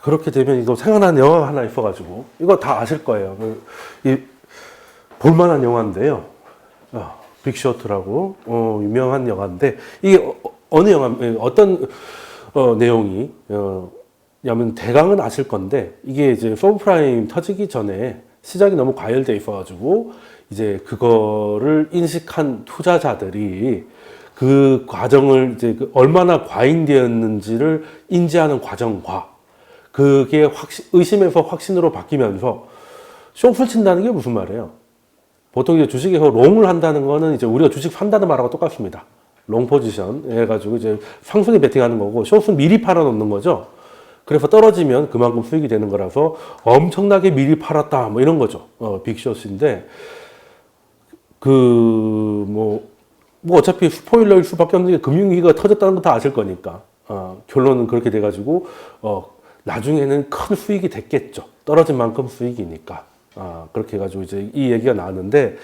그렇게 되면 이거 생각나는 영화가 하나 있어가지고, 이거 다 아실 거예요. 볼만한 영화인데요. 빅쇼트라고, 유명한 영화인데, 이게 어느 영화, 어떤, 내용이, 냐면 대강은 아실 건데, 이게 이제 서브프라임 터지기 전에 시장이 너무 과열돼 있어가지고, 이제 그거를 인식한 투자자들이 그 과정을 이제 얼마나 과잉되었는지를 인지하는 과정과 그게 의심에서 확신으로 바뀌면서 숏을 친다는 게 무슨 말이에요? 보통 이제 주식에서 롱을 한다는 거는 이제 우리가 주식 산다는 말하고 똑같습니다. 롱 포지션 해가지고 이제 상승에 베팅하는 거고, 숏은 미리 팔아놓는 거죠. 그래서 떨어지면 그만큼 수익이 되는 거라서 엄청나게 미리 팔았다 뭐 이런 거죠. 빅숏인데 뭐 어차피 스포일러일 수밖에 없는 게 금융위기가 터졌다는 거 다 아실 거니까 결론은 그렇게 돼가지고 나중에는 큰 수익이 됐겠죠. 떨어진 만큼 수익이니까. 그렇게 해가지고 이제 이 얘기가 나왔는데,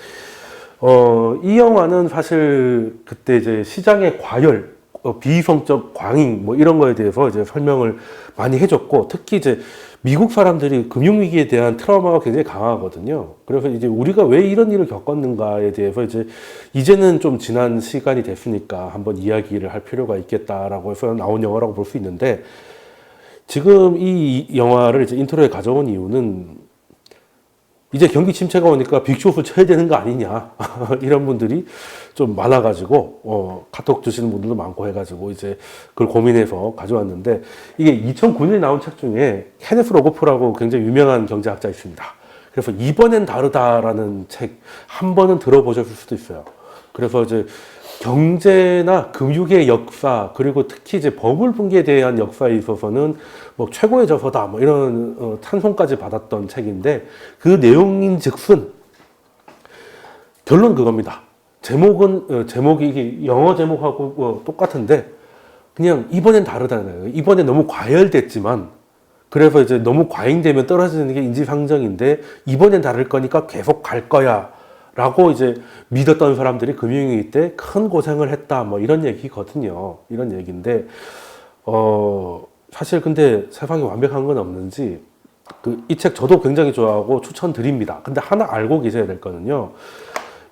이 영화는 사실 그때 이제 시장의 과열, 비이성적 광잉, 뭐 이런 거에 대해서 이제 설명을 많이 해줬고, 특히 이제 미국 사람들이 금융위기에 대한 트라우마가 굉장히 강하거든요. 그래서 이제 우리가 왜 이런 일을 겪었는가에 대해서 이제는 좀 지난 시간이 됐으니까 한번 이야기를 할 필요가 있겠다라고 해서 나온 영화라고 볼 수 있는데, 지금 이 영화를 이제 인트로에 가져온 이유는 이제 경기 침체가 오니까 빅숏을 쳐야 되는 거 아니냐 이런 분들이 좀 많아가지고 카톡 주시는 분들도 많고 해가지고 이제 그걸 고민해서 가져왔는데, 이게 2009년에 나온 책 중에 케네스 로거프라고 굉장히 유명한 경제학자 있습니다. 그래서 이번엔 다르다라는 책 한 번은 들어보셨을 수도 있어요. 그래서 이제 경제나 금융의 역사, 그리고 특히 이제 버블 붕괴에 대한 역사에 있어서는 뭐 최고의 저서다 뭐 이런 찬송까지 받았던 책인데, 그 내용인 즉슨 결론 그겁니다. 제목이 이게 영어 제목하고 똑같은데 그냥 이번엔 다르다는 거예요. 이번에 너무 과열됐지만, 그래서 이제 너무 과잉되면 떨어지는 게 인지상정인데 이번엔 다를 거니까 계속 갈 거야 라고 이제 믿었던 사람들이 금융위기 때 큰 고생을 했다 뭐 이런 얘기거든요. 이런 얘기인데 사실 근데 세상에 완벽한 건 없는지 이 책 저도 굉장히 좋아하고 추천드립니다. 근데 하나 알고 계셔야 될 거는요,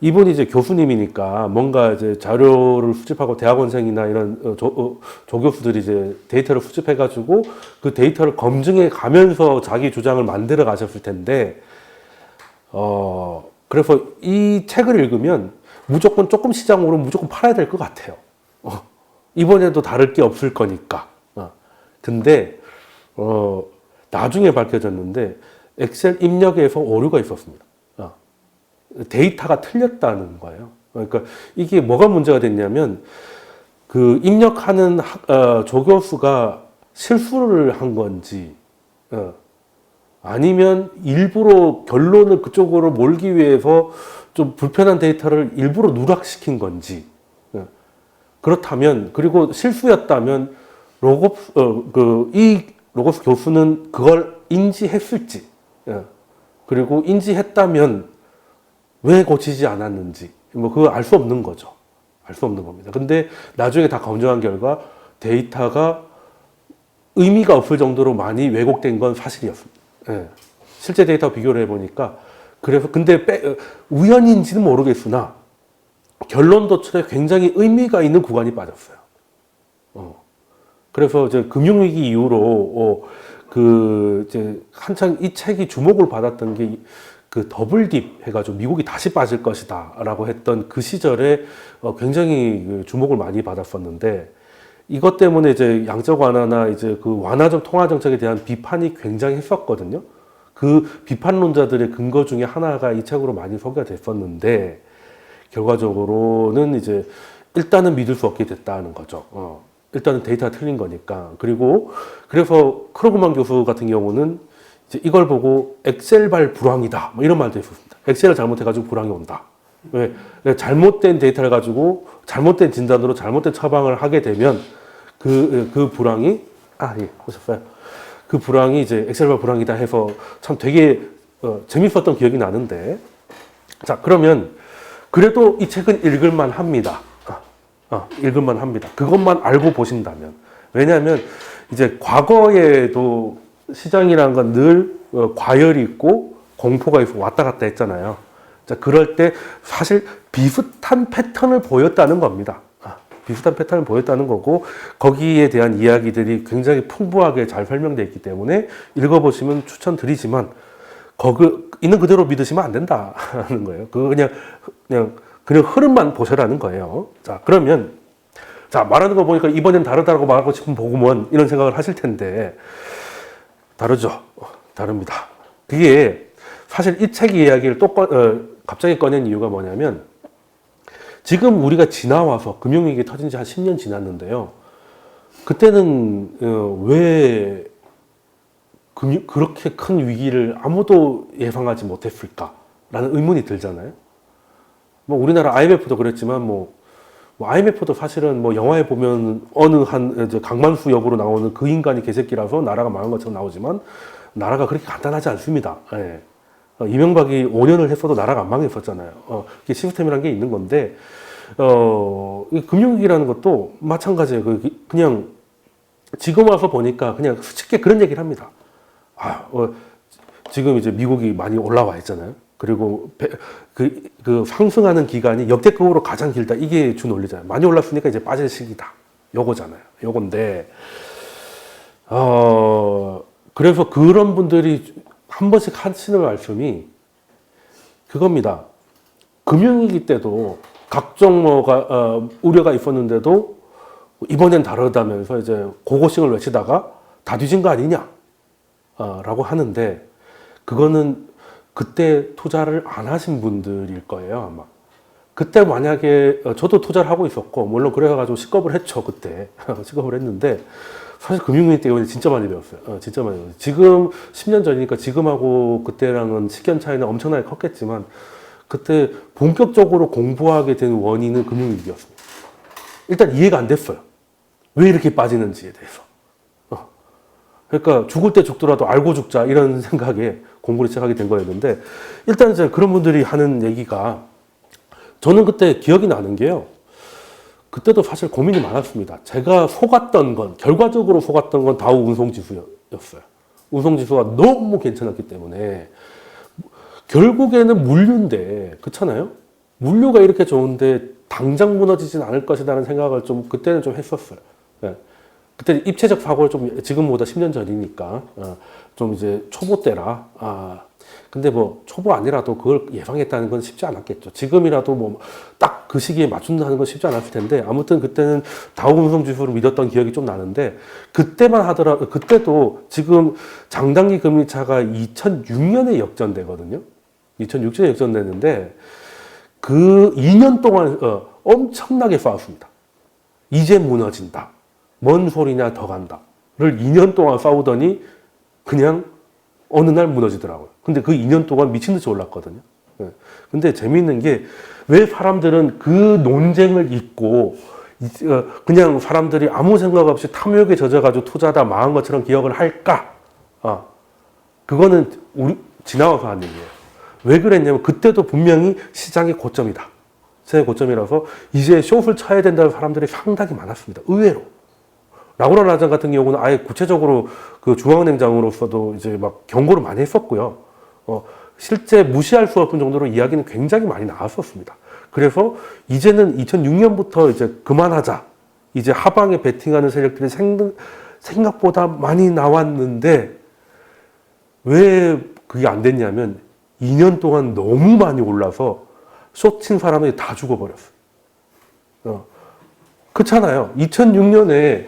이분이 이제 교수님이니까 뭔가 이제 자료를 수집하고 대학원생이나 이런 조교수들이 이제 데이터를 수집해가지고 그 데이터를 검증해 가면서 자기 주장을 만들어 가셨을 텐데, 그래서 이 책을 읽으면 무조건 조금 시장 오르면 무조건 팔아야 될 것 같아요. 이번에도 다를 게 없을 거니까. 근데 나중에 밝혀졌는데 엑셀 입력에서 오류가 있었습니다. 데이터가 틀렸다는 거예요. 그러니까 이게 뭐가 문제가 됐냐면, 그 입력하는 조교수가 실수를 한 건지, 아니면 일부러 결론을 그쪽으로 몰기 위해서 좀 불편한 데이터를 일부러 누락시킨 건지, 그렇다면, 그리고 실수였다면 이 로고스 교수는 그걸 인지했을지, 그리고 인지했다면 왜 고치지 않았는지, 뭐 그거 알 수 없는 거죠. 알 수 없는 겁니다. 근데 나중에 다 검증한 결과 데이터가 의미가 없을 정도로 많이 왜곡된 건 사실이었습니다. 실제 데이터 비교를 해보니까, 그래서 근데 우연인지는 모르겠으나 결론 도출에 굉장히 의미가 있는 구간이 빠졌어요. 그래서 이제 금융위기 이후로 이제 한창 이 책이 주목을 받았던 게 그 더블딥 해가지고 미국이 다시 빠질 것이다 라고 했던 그 시절에 굉장히 주목을 많이 받았었는데, 이것 때문에 이제 양적 완화나 이제 그 완화적 통화 정책에 대한 비판이 굉장히 했었거든요. 그 비판론자들의 근거 중에 하나가 이 책으로 많이 소개가 됐었는데, 결과적으로는 이제 일단은 믿을 수 없게 됐다는 거죠. 일단은 데이터가 틀린 거니까. 그래서 크로그만 교수 같은 경우는 이제 이걸 보고 엑셀발 불황이다 뭐 이런 말도 했었습니다. 엑셀을 잘못해가지고 불황이 온다. 왜? 잘못된 데이터를 가지고 잘못된 진단으로 잘못된 처방을 하게 되면 그 불황이 예, 보셨어요? 그 불황이 이제 엑셀발 불황이다 해서 참 되게 재밌었던 기억이 나는데, 자, 그러면 그래도 이 책은 읽을만 합니다. 읽을만 합니다. 그것만 알고 보신다면. 왜냐하면 이제 과거에도 시장이라는 건 늘 과열이 있고 공포가 있고 왔다 갔다 했잖아요. 자, 그럴 때 사실 비슷한 패턴을 보였다는 겁니다. 비슷한 패턴을 보였다는 거고 거기에 대한 이야기들이 굉장히 풍부하게 잘 설명되어 있기 때문에 읽어보시면 추천드리지만 거기 있는 그대로 믿으시면 안 된다는 거예요. 그거 그냥 흐름만 보셔라는 거예요. 자, 그러면 자, 말하는 거 보니까 이번엔 다르다고 말하고 싶은 보구먼 이런 생각을 하실 텐데 다르죠. 다릅니다. 그게 사실 이 책 이야기를 갑자기 꺼낸 이유가 뭐냐면 지금 우리가 지나와서 금융위기 터진 지 한 10년 지났는데요. 그때는 왜 그렇게 큰 위기를 아무도 예상하지 못했을까라는 의문이 들잖아요. 뭐 우리나라 IMF도 그랬지만 IMF도 사실은 영화에 보면 어느 한 이제 강만수 역으로 나오는 그 인간이 개새끼라서 나라가 망한 것처럼 나오지만 나라가 그렇게 간단하지 않습니다. 예. 이명박이 5년을 했어도 나라가 안 망했었잖아요. 이게 시스템이라는 게 있는 건데, 이 금융위기라는 것도 마찬가지예요. 그냥 지금 와서 보니까 그냥 쉽게 그런 얘기를 합니다. 지금 이제 미국이 많이 올라와 있잖아요. 그리고 그 상승하는 기간이 역대급으로 가장 길다. 이게 주 논리잖아요. 많이 올랐으니까 이제 빠질 시기다. 요거잖아요. 요건데, 그래서 그런 분들이 한 번씩 하시는 말씀이 그겁니다. 금융위기 때도 각종 우려가 있었는데도 이번엔 다르다면서 이제 고고싱을 외치다가 다 뒤진 거 아니냐? 라고 하는데 그거는 그때 투자를 안 하신 분들일 거예요, 아마. 그때 만약에 저도 투자를 하고 있었고 물론 그래가지고 식겁을 했죠, 그때. 식겁을 했는데 사실 금융위기 때문에 진짜 많이 배웠어요. 진짜 많이 배웠어요. 지금 10년 전이니까 지금하고 그때랑은 시견 차이는 엄청나게 컸겠지만 그때 본격적으로 공부하게 된 원인은 금융위기였습니다. 일단 이해가 안 됐어요. 왜 이렇게 빠지는지에 대해서. 그러니까 죽을 때 죽더라도 알고 죽자 이런 생각에 공부를 시작하게 된 거였는데 일단 이제 그런 분들이 하는 얘기가 저는 그때 기억이 나는 게요. 그때도 사실 고민이 많았습니다. 제가 결과적으로 속았던 건 다우 운송지수였어요. 운송지수가 너무 괜찮았기 때문에 결국에는 물류인데 그렇잖아요. 물류가 이렇게 좋은데 당장 무너지진 않을 것이라는 생각을 그때는 좀 했었어요. 네. 그때 입체적 사고를 지금보다 10년 전이니까 좀 이제 초보 때라. 근데 초보 아니라도 그걸 예상했다는 건 쉽지 않았겠죠. 지금이라도 딱 그 시기에 맞춘다는 건 쉽지 않았을 텐데 아무튼 그때는 다우운송지수를 믿었던 기억이 좀 나는데 그때도 지금 장단기 금리차가 2006년에 역전되거든요. 2006년에 역전되는데 그 2년 동안 엄청나게 싸웠습니다. 이제 무너진다. 뭔 소리냐 더 간다를 2년 동안 싸우더니 그냥 어느 날 무너지더라고요. 근데 그 2년 동안 미친 듯이 올랐거든요. 근데 재미있는 게 왜 사람들은 그 논쟁을 잊고 그냥 사람들이 아무 생각 없이 탐욕에 젖어가지고 투자다 망한 것처럼 기억을 할까? 그거는 지나와서 한 얘기예요. 왜 그랬냐면 그때도 분명히 시장이 고점이다. 시장이 고점이라서 이제 숏을 쳐야 된다는 사람들이 상당히 많았습니다. 의외로. 라구나 라잔 같은 경우는 아예 구체적으로 그 중앙은행장으로서도 이제 막 경고를 많이 했었고요. 실제 무시할 수 없는 정도로 이야기는 굉장히 많이 나왔었습니다. 그래서 이제는 2006년부터 이제 그만하자. 이제 하방에 베팅하는 세력들이 생각보다 많이 나왔는데 왜 그게 안 됐냐면 2년 동안 너무 많이 올라서 숏친 사람들이 다 죽어버렸어요. 그렇잖아요. 2006년에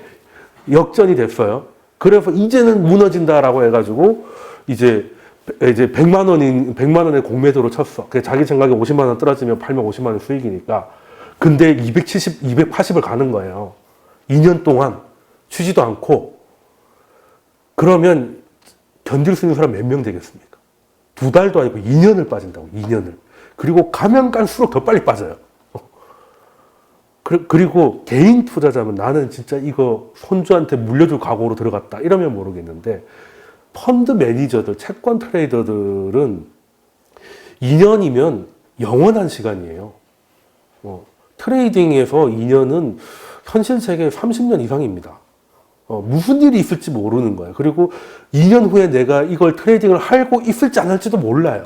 역전이 됐어요. 그래서 이제는 무너진다라고 해가지고 이제 100만 원의 공매도로 쳤어. 자기 생각에 50만 원 떨어지면 팔면 50만 원 수익이니까. 근데 280을 가는 거예요. 2년 동안 쉬지도 않고. 그러면 견딜 수 있는 사람 몇 명 되겠습니까? 2달도 아니고 2년을 빠진다고, 2년을. 그리고 가면 갈수록 더 빨리 빠져요. 그리고 개인 투자자면 나는 진짜 이거 손주한테 물려줄 각오로 들어갔다. 이러면 모르겠는데, 펀드 매니저들, 채권 트레이더들은 2년이면 영원한 시간이에요. 트레이딩에서 2년은 현실 세계 30년 이상입니다. 무슨 일이 있을지 모르는 거예요. 그리고 2년 후에 내가 이걸 트레이딩을 하고 있을지 안 할지도 몰라요.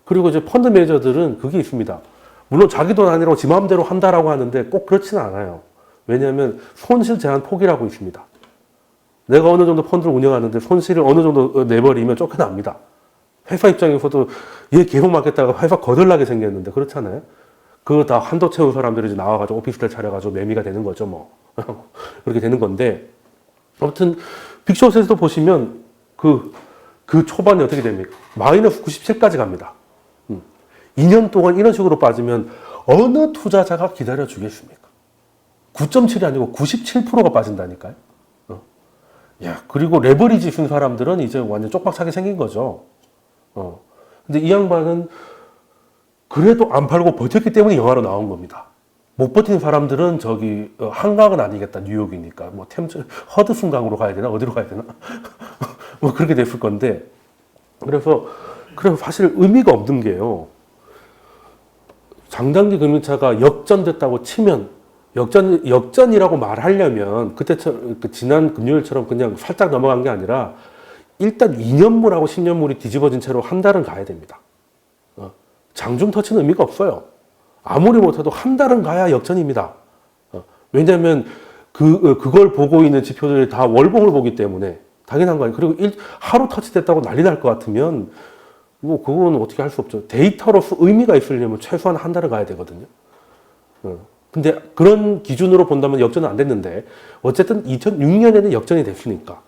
그리고 이제 펀드 매니저들은 그게 있습니다. 물론 자기 돈 아니라고 지 마음대로 한다라고 하는데 꼭 그렇지는 않아요. 왜냐하면 손실 제한 폭이라고 있습니다. 내가 어느 정도 펀드를 운영하는데 손실을 어느 정도 내버리면 쫓겨납니다. 회사 입장에서도 얘 계속 맡겠다가 회사 거덜나게 생겼는데 그렇잖아요. 그거 다 한도 채운 사람들이 이제 나와가지고 오피스텔 차려가지고 매미가 되는 거죠, 뭐. 그렇게 되는 건데. 아무튼, 빅숏에서도 보시면 그 초반에 어떻게 됩니까? 마이너스 97까지 갑니다. 2년 동안 이런 식으로 빠지면 어느 투자자가 기다려주겠습니까? 9.7이 아니고 97%가 빠진다니까요. 야, 그리고 레버리지 쓴 사람들은 이제 완전 쪽박차게 생긴 거죠. 근데 이 양반은 그래도 안 팔고 버텼기 때문에 영화로 나온 겁니다. 못 버티는 사람들은 저기 한강은 아니겠다, 뉴욕이니까 뭐 템즈 허드슨 강으로 가야 되나 어디로 가야 되나 뭐 그렇게 됐을 건데 그래서 사실 의미가 없는 게요. 장단기 금융차가 역전됐다고 치면 역전이라고 말하려면 그 지난 금요일처럼 그냥 살짝 넘어간 게 아니라 일단 2년물하고 10년물이 뒤집어진 채로 한 달은 가야 됩니다. 장중 터치는 의미가 없어요. 아무리 못해도 한 달은 가야 역전입니다. 왜냐하면 그걸 보고 있는 지표들이 다 월봉을 보기 때문에 당연한 거 아니에요. 그리고 하루 터치됐다고 난리 날 것 같으면 뭐 그건 어떻게 할 수 없죠. 데이터로서 의미가 있으려면 최소한 한 달은 가야 되거든요. 근데 그런 기준으로 본다면 역전은 안 됐는데 어쨌든 2006년에는 역전이 됐으니까.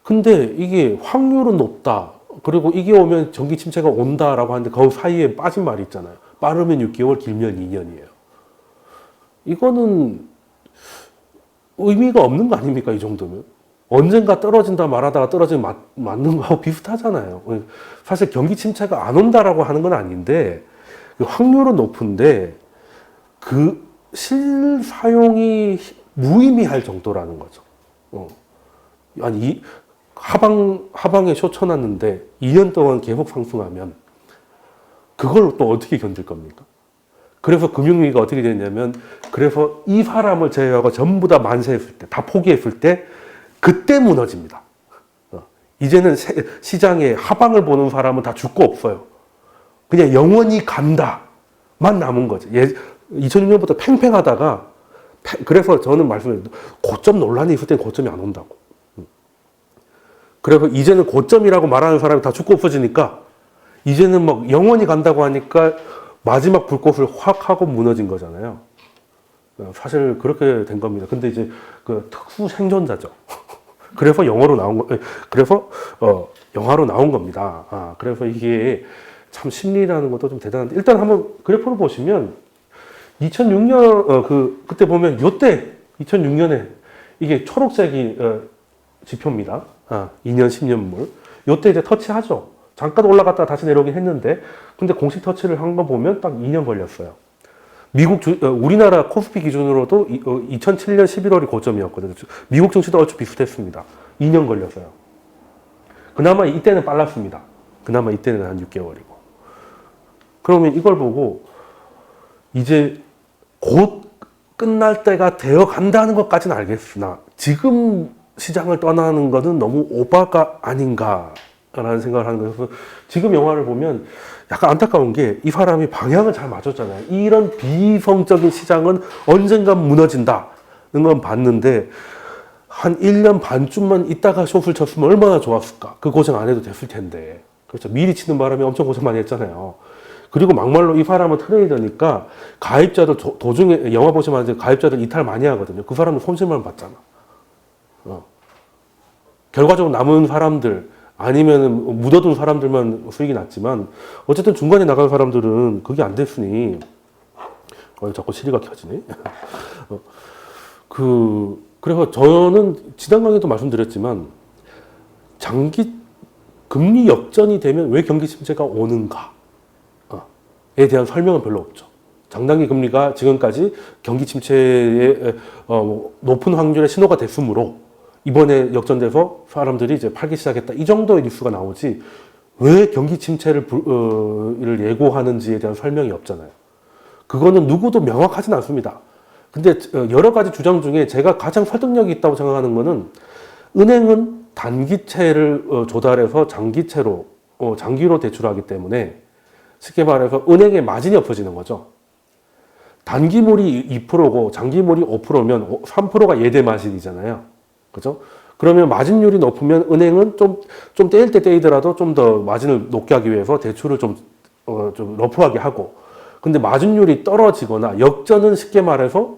근데 이게 확률은 높다. 그리고 이게 오면 경기 침체가 온다라고 하는데 그 사이에 빠진 말이 있잖아요. 빠르면 6개월, 길면 2년이에요. 이거는 의미가 없는 거 아닙니까? 이 정도면. 언젠가 떨어진다 말하다가 떨어지면 맞는 거하고 비슷하잖아요. 사실 경기 침체가 안 온다라고 하는 건 아닌데 그 확률은 높은데 그 실사용이 무의미할 정도라는 거죠. 아니 하방에 쇼쳐놨는데 2년 동안 계속 상승하면 그걸 또 어떻게 견딜 겁니까? 그래서 금융위기가 어떻게 됐냐면 그래서 이 사람을 제외하고 전부 다 만세했을 때, 다 포기했을 때 그때 무너집니다. 이제는 시장에 하방을 보는 사람은 다 죽고 없어요. 그냥 영원히 간다만 남은 거죠. 2006년부터 팽팽하다가 그래서 저는 말씀드려요. 고점 논란이 있을 땐 고점이 안 온다고. 그래서 이제는 고점이라고 말하는 사람이 다 죽고 없어지니까 이제는 막 영원히 간다고 하니까 마지막 불꽃을 확 하고 무너진 거잖아요. 사실 그렇게 된 겁니다. 근데 이제 그 특수 생존자죠. 그래서 영화로 나온 겁니다. 그래서 이게 참 심리라는 것도 좀 대단한데 일단 한번 그래프를 보시면 2006년 그때 보면 요때 2006년에 이게 초록색이 지표입니다. 2년 10년물. 요때 이제 터치하죠. 잠깐 올라갔다가 다시 내려오긴 했는데 근데 공식 터치를 한 거 보면 딱 2년 걸렸어요. 우리나라 코스피 기준으로도 2007년 11월이 고점이었거든요. 미국 증시도 얼추 비슷했습니다. 2년 걸렸어요. 그나마 이때는 빨랐습니다. 그나마 이때는 한 6개월이고. 그러면 이걸 보고 이제 곧 끝날 때가 되어 간다는 것까지는 알겠으나 지금 시장을 떠나는 것은 너무 오바가 아닌가라는 생각을 하는 거예요. 그래서 지금 영화를 보면 약간 안타까운 게 이 사람이 방향을 잘 맞췄잖아요. 이런 비이성적인 시장은 언젠가 무너진다는 건 봤는데 한 1년 반쯤만 있다가 숏을 쳤으면 얼마나 좋았을까. 그 고생 안 해도 됐을 텐데. 그렇죠. 미리 치는 바람에 엄청 고생 많이 했잖아요. 그리고 막말로 이 사람은 트레이더니까 가입자들 도중에 영화 보시면 이제 가입자들 이탈 많이 하거든요. 그 사람은 손실만 받잖아. 결과적으로 남은 사람들 아니면 묻어둔 사람들만 수익이 났지만 어쨌든 중간에 나간 사람들은 그게 안 됐으니 자꾸 시리가 켜지네. 그래서 저는 지난 강의도 말씀드렸지만 장기 금리 역전이 되면 왜 경기 침체가 오는가에 대한 설명은 별로 없죠. 장단기 금리가 지금까지 경기 침체의 높은 확률의 신호가 됐으므로 이번에 역전돼서 사람들이 이제 팔기 시작했다. 이 정도의 뉴스가 나오지 왜 경기 침체를 예고하는지에 대한 설명이 없잖아요. 그거는 누구도 명확하진 않습니다. 근데 여러 가지 주장 중에 제가 가장 설득력이 있다고 생각하는 거는 은행은 단기채를 조달해서 장기채로 장기로 대출하기 때문에 쉽게 말해서 은행의 마진이 없어지는 거죠. 단기물이 2%고 장기물이 5%면 3%가 예대 마진이잖아요. 그죠? 그러면 마진율이 높으면 은행은 좀 떼일 때 떼이더라도 좀 더 마진을 높게 하기 위해서 대출을 좀 러프하게 하고, 근데 마진율이 떨어지거나 역전은 쉽게 말해서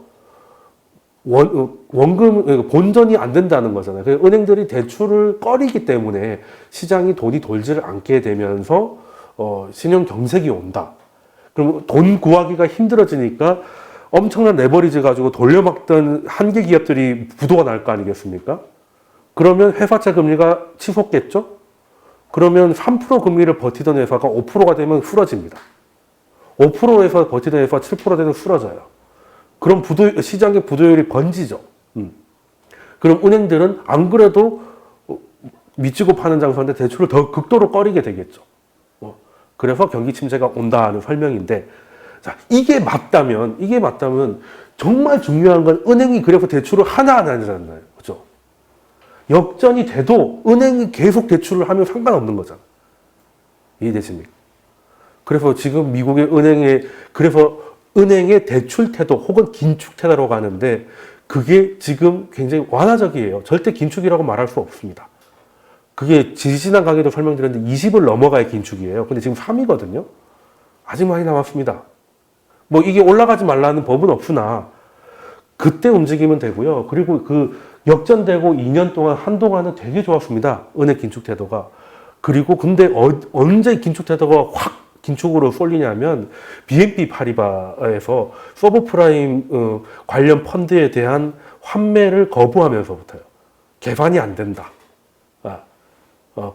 원금, 본전이 안 된다는 거잖아요. 그래서 은행들이 대출을 꺼리기 때문에 시장이 돈이 돌지를 않게 되면서, 신용 경색이 온다. 그럼 돈 구하기가 힘들어지니까 엄청난 레버리지 가지고 돌려막던 한계 기업들이 부도가 날 거 아니겠습니까? 그러면 회사채 금리가 치솟겠죠? 그러면 3% 금리를 버티던 회사가 5%가 되면 풀어집니다. 5%에서 버티던 회사가 7% 되면 풀어져요. 그럼 시장의 부도율이 번지죠. 그럼 은행들은 안 그래도 미치고 파는 장사인데 대출을 더 극도로 꺼리게 되겠죠. 그래서 경기 침체가 온다는 설명인데, 자, 이게 맞다면 정말 중요한 건 은행이 그래서 대출을 하나 안 하잖아요. 그죠? 역전이 돼도 은행이 계속 대출을 하면 상관없는 거잖아요. 이해되십니까? 그래서 지금 미국의 은행의 대출 태도 혹은 긴축 태도로 가는데, 그게 지금 굉장히 완화적이에요. 절대 긴축이라고 말할 수 없습니다. 그게 지지난 강의도 설명드렸는데 20을 넘어가야 긴축이에요. 근데 지금 3이거든요. 아직 많이 남았습니다. 뭐 이게 올라가지 말라는 법은 없으나 그때 움직이면 되고요. 그리고 그 역전되고 2년 동안 한동안은 되게 좋았습니다. 은행 긴축 태도가. 그리고 근데 언제 긴축 태도가 확 긴축으로 쏠리냐면 BNP 파리바에서 서브프라임 관련 펀드에 대한 환매를 거부하면서부터요. 개판이 안 된다.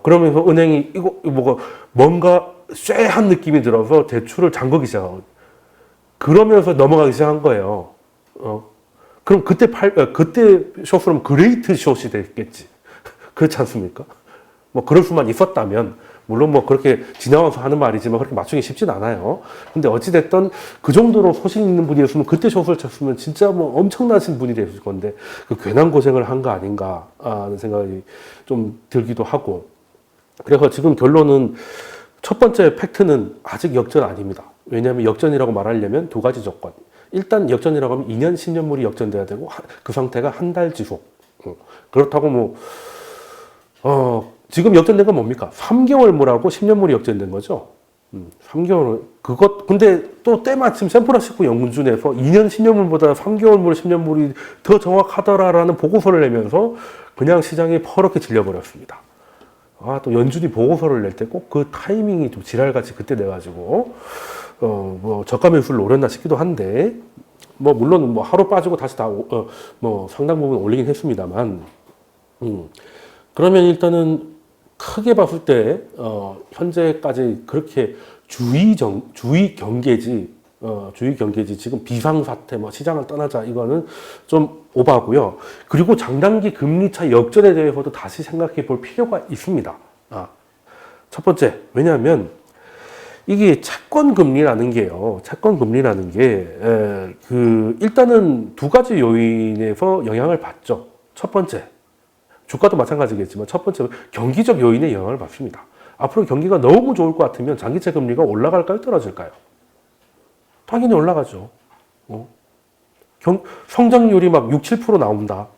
그러면서 은행이 뭔가 쇠한 느낌이 들어서 대출을 잠그기 시작하고, 그러면서 넘어가기 시작한 거예요. 그럼 그때 숏으로는 그레이트 숏이 됐겠지. 그렇지 않습니까? 뭐 그럴 수만 있었다면, 물론 뭐 그렇게 지나와서 하는 말이지만 그렇게 맞추기 쉽진 않아요. 근데 어찌됐든 그 정도로 소신 있는 분이었으면 그때 숏을 쳤으면 진짜 뭐 엄청나신 분이 됐을 건데, 그 괜한 고생을 한 거 아닌가 하는 생각이 좀 들기도 하고. 그래서 지금 결론은, 첫 번째 팩트는 아직 역전 아닙니다. 왜냐하면 역전이라고 말하려면 두 가지 조건. 일단 역전이라고 하면 2년, 10년물이 역전돼야 되고 그 상태가 한 달 지속. 그렇다고 지금 역전된 건 뭡니까? 3개월물하고 10년물이 역전된 거죠. 3개월, 근데 또 때마침 샌프란시스코 연구준에서 2년 10년물보다 3개월물, 10년물이 더 정확하더라라는 보고서를 내면서 그냥 시장이 퍼렇게 질려버렸습니다. 또 연준이 보고서를 낼 때 꼭 그 타이밍이 좀 지랄같이 그때 내가지고, 저가 매수를 노렸나 싶기도 한데, 물론 하루 빠지고 다시 상당 부분 올리긴 했습니다만, 그러면 일단은 크게 봤을 때, 현재까지 그렇게 주의 경계지 지금 비상사태, 시장을 떠나자, 이거는 좀 오바고요. 그리고 장단기 금리차 역전에 대해서도 다시 생각해 볼 필요가 있습니다. 첫 번째, 왜냐하면 이게 채권 금리라는 게 일단은 두 가지 요인에서 영향을 받죠. 첫 번째, 주가도 마찬가지겠지만 첫 번째는 경기적 요인의 영향을 받습니다. 앞으로 경기가 너무 좋을 것 같으면 장기채 금리가 올라갈까요, 떨어질까요? 당연히 올라가죠. 성장률이 막 6, 7% 나온다.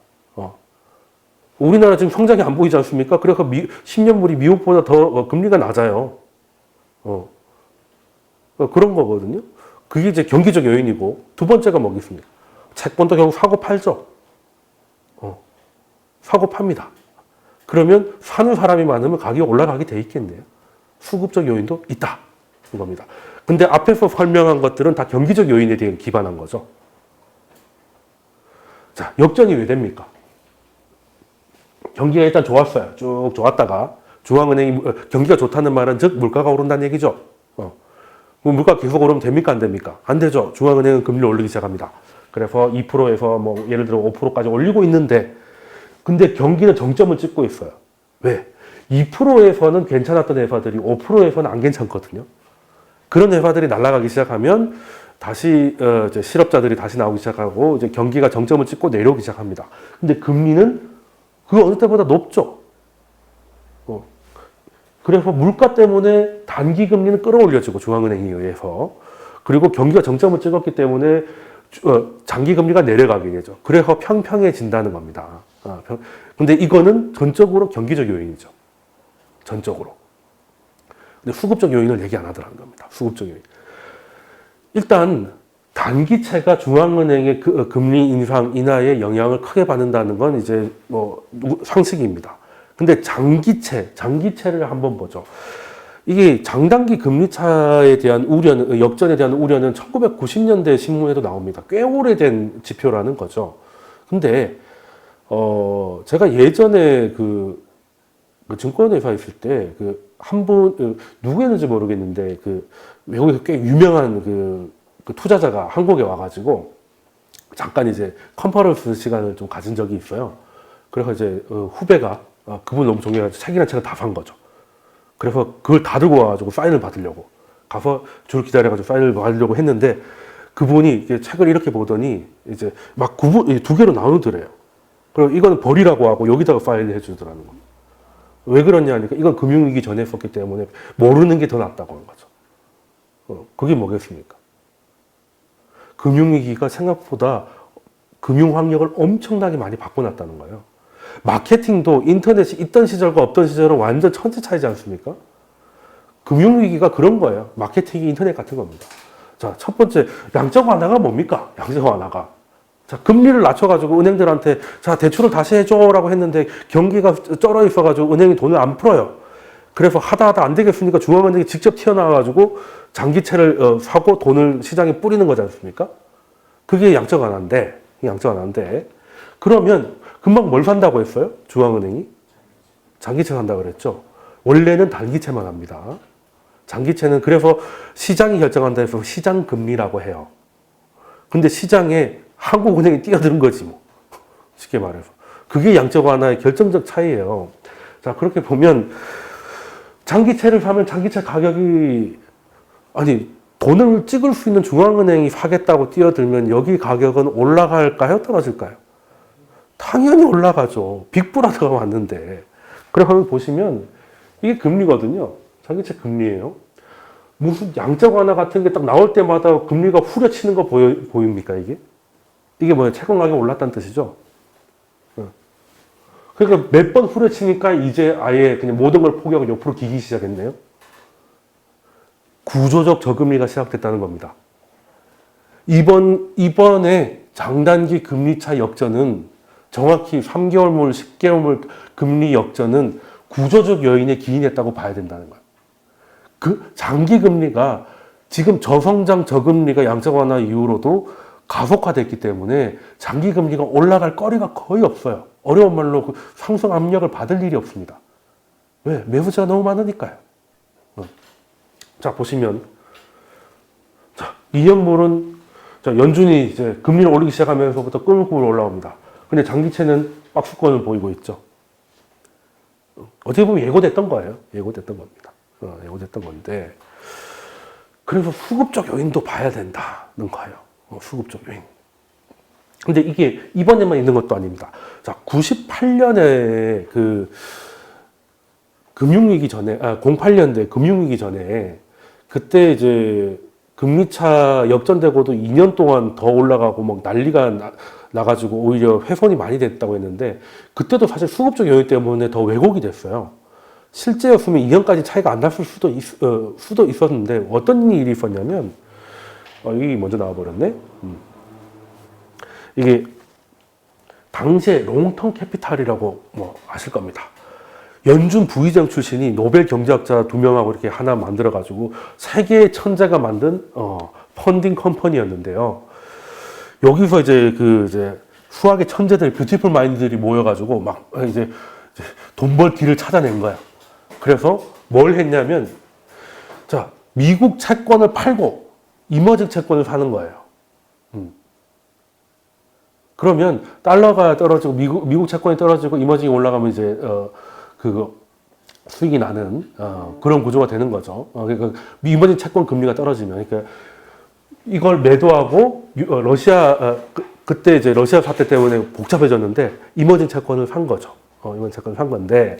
우리나라 지금 성장이 안 보이지 않습니까? 그래서 10년물이 미국보다 더 금리가 낮아요. 그런 거거든요. 그게 이제 경기적 요인이고, 두 번째가 뭐겠습니까? 채권도 결국 사고 팔죠. 사고 팝니다. 그러면 사는 사람이 많으면 가격이 올라가게 돼 있겠네요. 수급적 요인도 있다. 이겁니다. 근데 앞에서 설명한 것들은 다 경기적 요인에 대해 기반한 거죠. 자, 역전이 왜 됩니까? 경기가 일단 좋았어요. 쭉 좋았다가 중앙은행이 경기가 좋다는 말은 즉 물가가 오른다는 얘기죠. 물가 계속 오르면 됩니까? 안 됩니까? 안 되죠. 중앙은행은 금리를 올리기 시작합니다. 그래서 2%에서 예를 들어 5%까지 올리고 있는데, 근데 경기는 정점을 찍고 있어요. 왜? 2%에서는 괜찮았던 회사들이 5%에서는 안 괜찮거든요. 그런 회사들이 날아가기 시작하면 다시 이제 실업자들이 다시 나오기 시작하고 이제 경기가 정점을 찍고 내려오기 시작합니다. 근데 금리는 그 어느 때보다 높죠. 그래서 물가 때문에 단기 금리는 끌어올려지고 중앙은행에 의해서 그리고 경기가 정점을 찍었기 때문에 장기 금리가 내려가게 되죠. 그래서 평평해진다는 겁니다. 근데 이거는 전적으로 경기적 요인이죠. 전적으로. 근데 수급적 요인을 얘기 안 하더라는 겁니다. 수급적 요인. 일단 단기채가 중앙은행의 금리 인상 인하에 영향을 크게 받는다는 건 이제 뭐 상식입니다. 근데 장기채를 한번 보죠. 이게 장단기 금리 차에 대한 우려는, 역전에 대한 우려는 1990년대 신문에도 나옵니다. 꽤 오래된 지표라는 거죠. 근데, 제가 예전에 그 증권회사 있을 때, 누구였는지 모르겠는데, 외국에서 꽤 유명한 그 투자자가 한국에 와가지고, 잠깐 이제 컨퍼런스 시간을 좀 가진 적이 있어요. 그래서 이제 후배가, 그분 너무 존경해가지고 책이나 책을 다 산 거죠. 그래서 그걸 다 들고 와가지고 사인을 받으려고 가서 줄 기다려가지고 사인을 받으려고 했는데 그분이 책을 이렇게 보더니 이제 막 두 개로 나누더래요. 그리고 이거는 버리라고 하고 여기다가 사인을 해주더라는 겁니다. 왜 그러냐 하니까 이건 금융위기 전에 했었기 때문에 모르는 게 더 낫다고 하는 거죠. 그게 뭐겠습니까? 금융위기가 생각보다 금융 환경을 엄청나게 많이 바꿔놨다는 거예요. 마케팅도 인터넷이 있던 시절과 없던 시절은 완전 천지 차이지 않습니까? 금융위기가 그런 거예요. 마케팅이 인터넷 같은 겁니다. 자, 첫 번째, 양적 완화가 뭡니까? 양적 완화가. 자, 금리를 낮춰가지고 은행들한테 자, 대출을 다시 해줘라고 했는데 경기가 쩔어 있어가지고 은행이 돈을 안 풀어요. 그래서 하다 안 되겠으니까 중앙은행이 직접 튀어나와가지고 장기채를 사고 돈을 시장에 뿌리는 거지 않습니까? 그게 양적 완화인데, 그러면 금방 뭘 산다고 했어요? 중앙은행이? 장기채 산다고 그랬죠. 원래는 단기채만 합니다. 장기채는 그래서 시장이 결정한다 해서 시장금리라고 해요. 근데 시장에 한국은행이 뛰어드는 거지 뭐. 쉽게 말해서. 그게 양적 완화의 결정적 차이예요. 자, 그렇게 보면 장기채를 사면 장기채 가격이 돈을 찍을 수 있는 중앙은행이 사겠다고 뛰어들면 여기 가격은 올라갈까요? 떨어질까요? 당연히 올라가죠. 빅브라더가 왔는데. 그래서 보시면 이게 금리거든요. 장기채 금리예요. 무슨 양적 완화 같은 게 딱 나올 때마다 금리가 후려치는 거 보입니까 이게? 이게 뭐예요? 채권 가격이 올랐다는 뜻이죠. 그러니까 몇 번 후려치니까 이제 아예 그냥 모든 걸 포기하고 옆으로 기기 시작했네요. 구조적 저금리가 시작됐다는 겁니다. 이번에 장단기 금리차 역전은 정확히 3개월물, 10개월물 금리 역전은 구조적 요인에 기인했다고 봐야 된다는 거예요. 그 장기 금리가 지금 저성장 저금리가 양적 완화 이후로도 가속화됐기 때문에 장기 금리가 올라갈 거리가 거의 없어요. 어려운 말로 그 상승 압력을 받을 일이 없습니다. 왜? 매수자가 너무 많으니까요. 자, 보시면 이형물은 연준이 이제 금리를 올리기 시작하면서부터 끌고 올라옵니다. 근데 장기채는 박스권을 보이고 있죠. 어떻게 보면 예고됐던 거예요. 예고됐던 겁니다. 예고됐던 건데. 그래서 수급적 요인도 봐야 된다는 거예요. 수급적 요인. 근데 이게 이번에만 있는 것도 아닙니다. 자, 98년에 금융위기 전에, 08년대 금융위기 전에 그때 이제 금리차 역전되고도 2년 동안 더 올라가고 막 난리가 나가지고 오히려 훼손이 많이 됐다고 했는데 그때도 사실 수급적 요인 때문에 더 왜곡이 됐어요. 실제였으면 2년까지 차이가 안 났을 수도 있었는데 어떤 일이 있었냐면 이게 먼저 나와버렸네. 이게 당시에 롱텀 캐피탈이라고 뭐 아실 겁니다. 연준 부의장 출신이 노벨 경제학자 2명하고 이렇게 하나 만들어가지고 세계의 천재가 만든 펀딩 컴퍼니였는데요. 여기서 이제 수학의 천재들, 뷰티풀 마인드들이 모여가지고 막 이제 돈 벌 길을 찾아낸 거야. 그래서 뭘 했냐면, 자, 미국 채권을 팔고 이머징 채권을 사는 거예요. 그러면 달러가 떨어지고 미국 채권이 떨어지고 이머징이 올라가면 이제 수익이 나는 그런 구조가 되는 거죠. 그러니까 이머징 채권 금리가 떨어지면, 그러니까 이걸 매도하고 러시아 그때 이제 러시아 사태 때문에 복잡해졌는데 이머징 채권을 산 거죠. 이머징 채권을 산 건데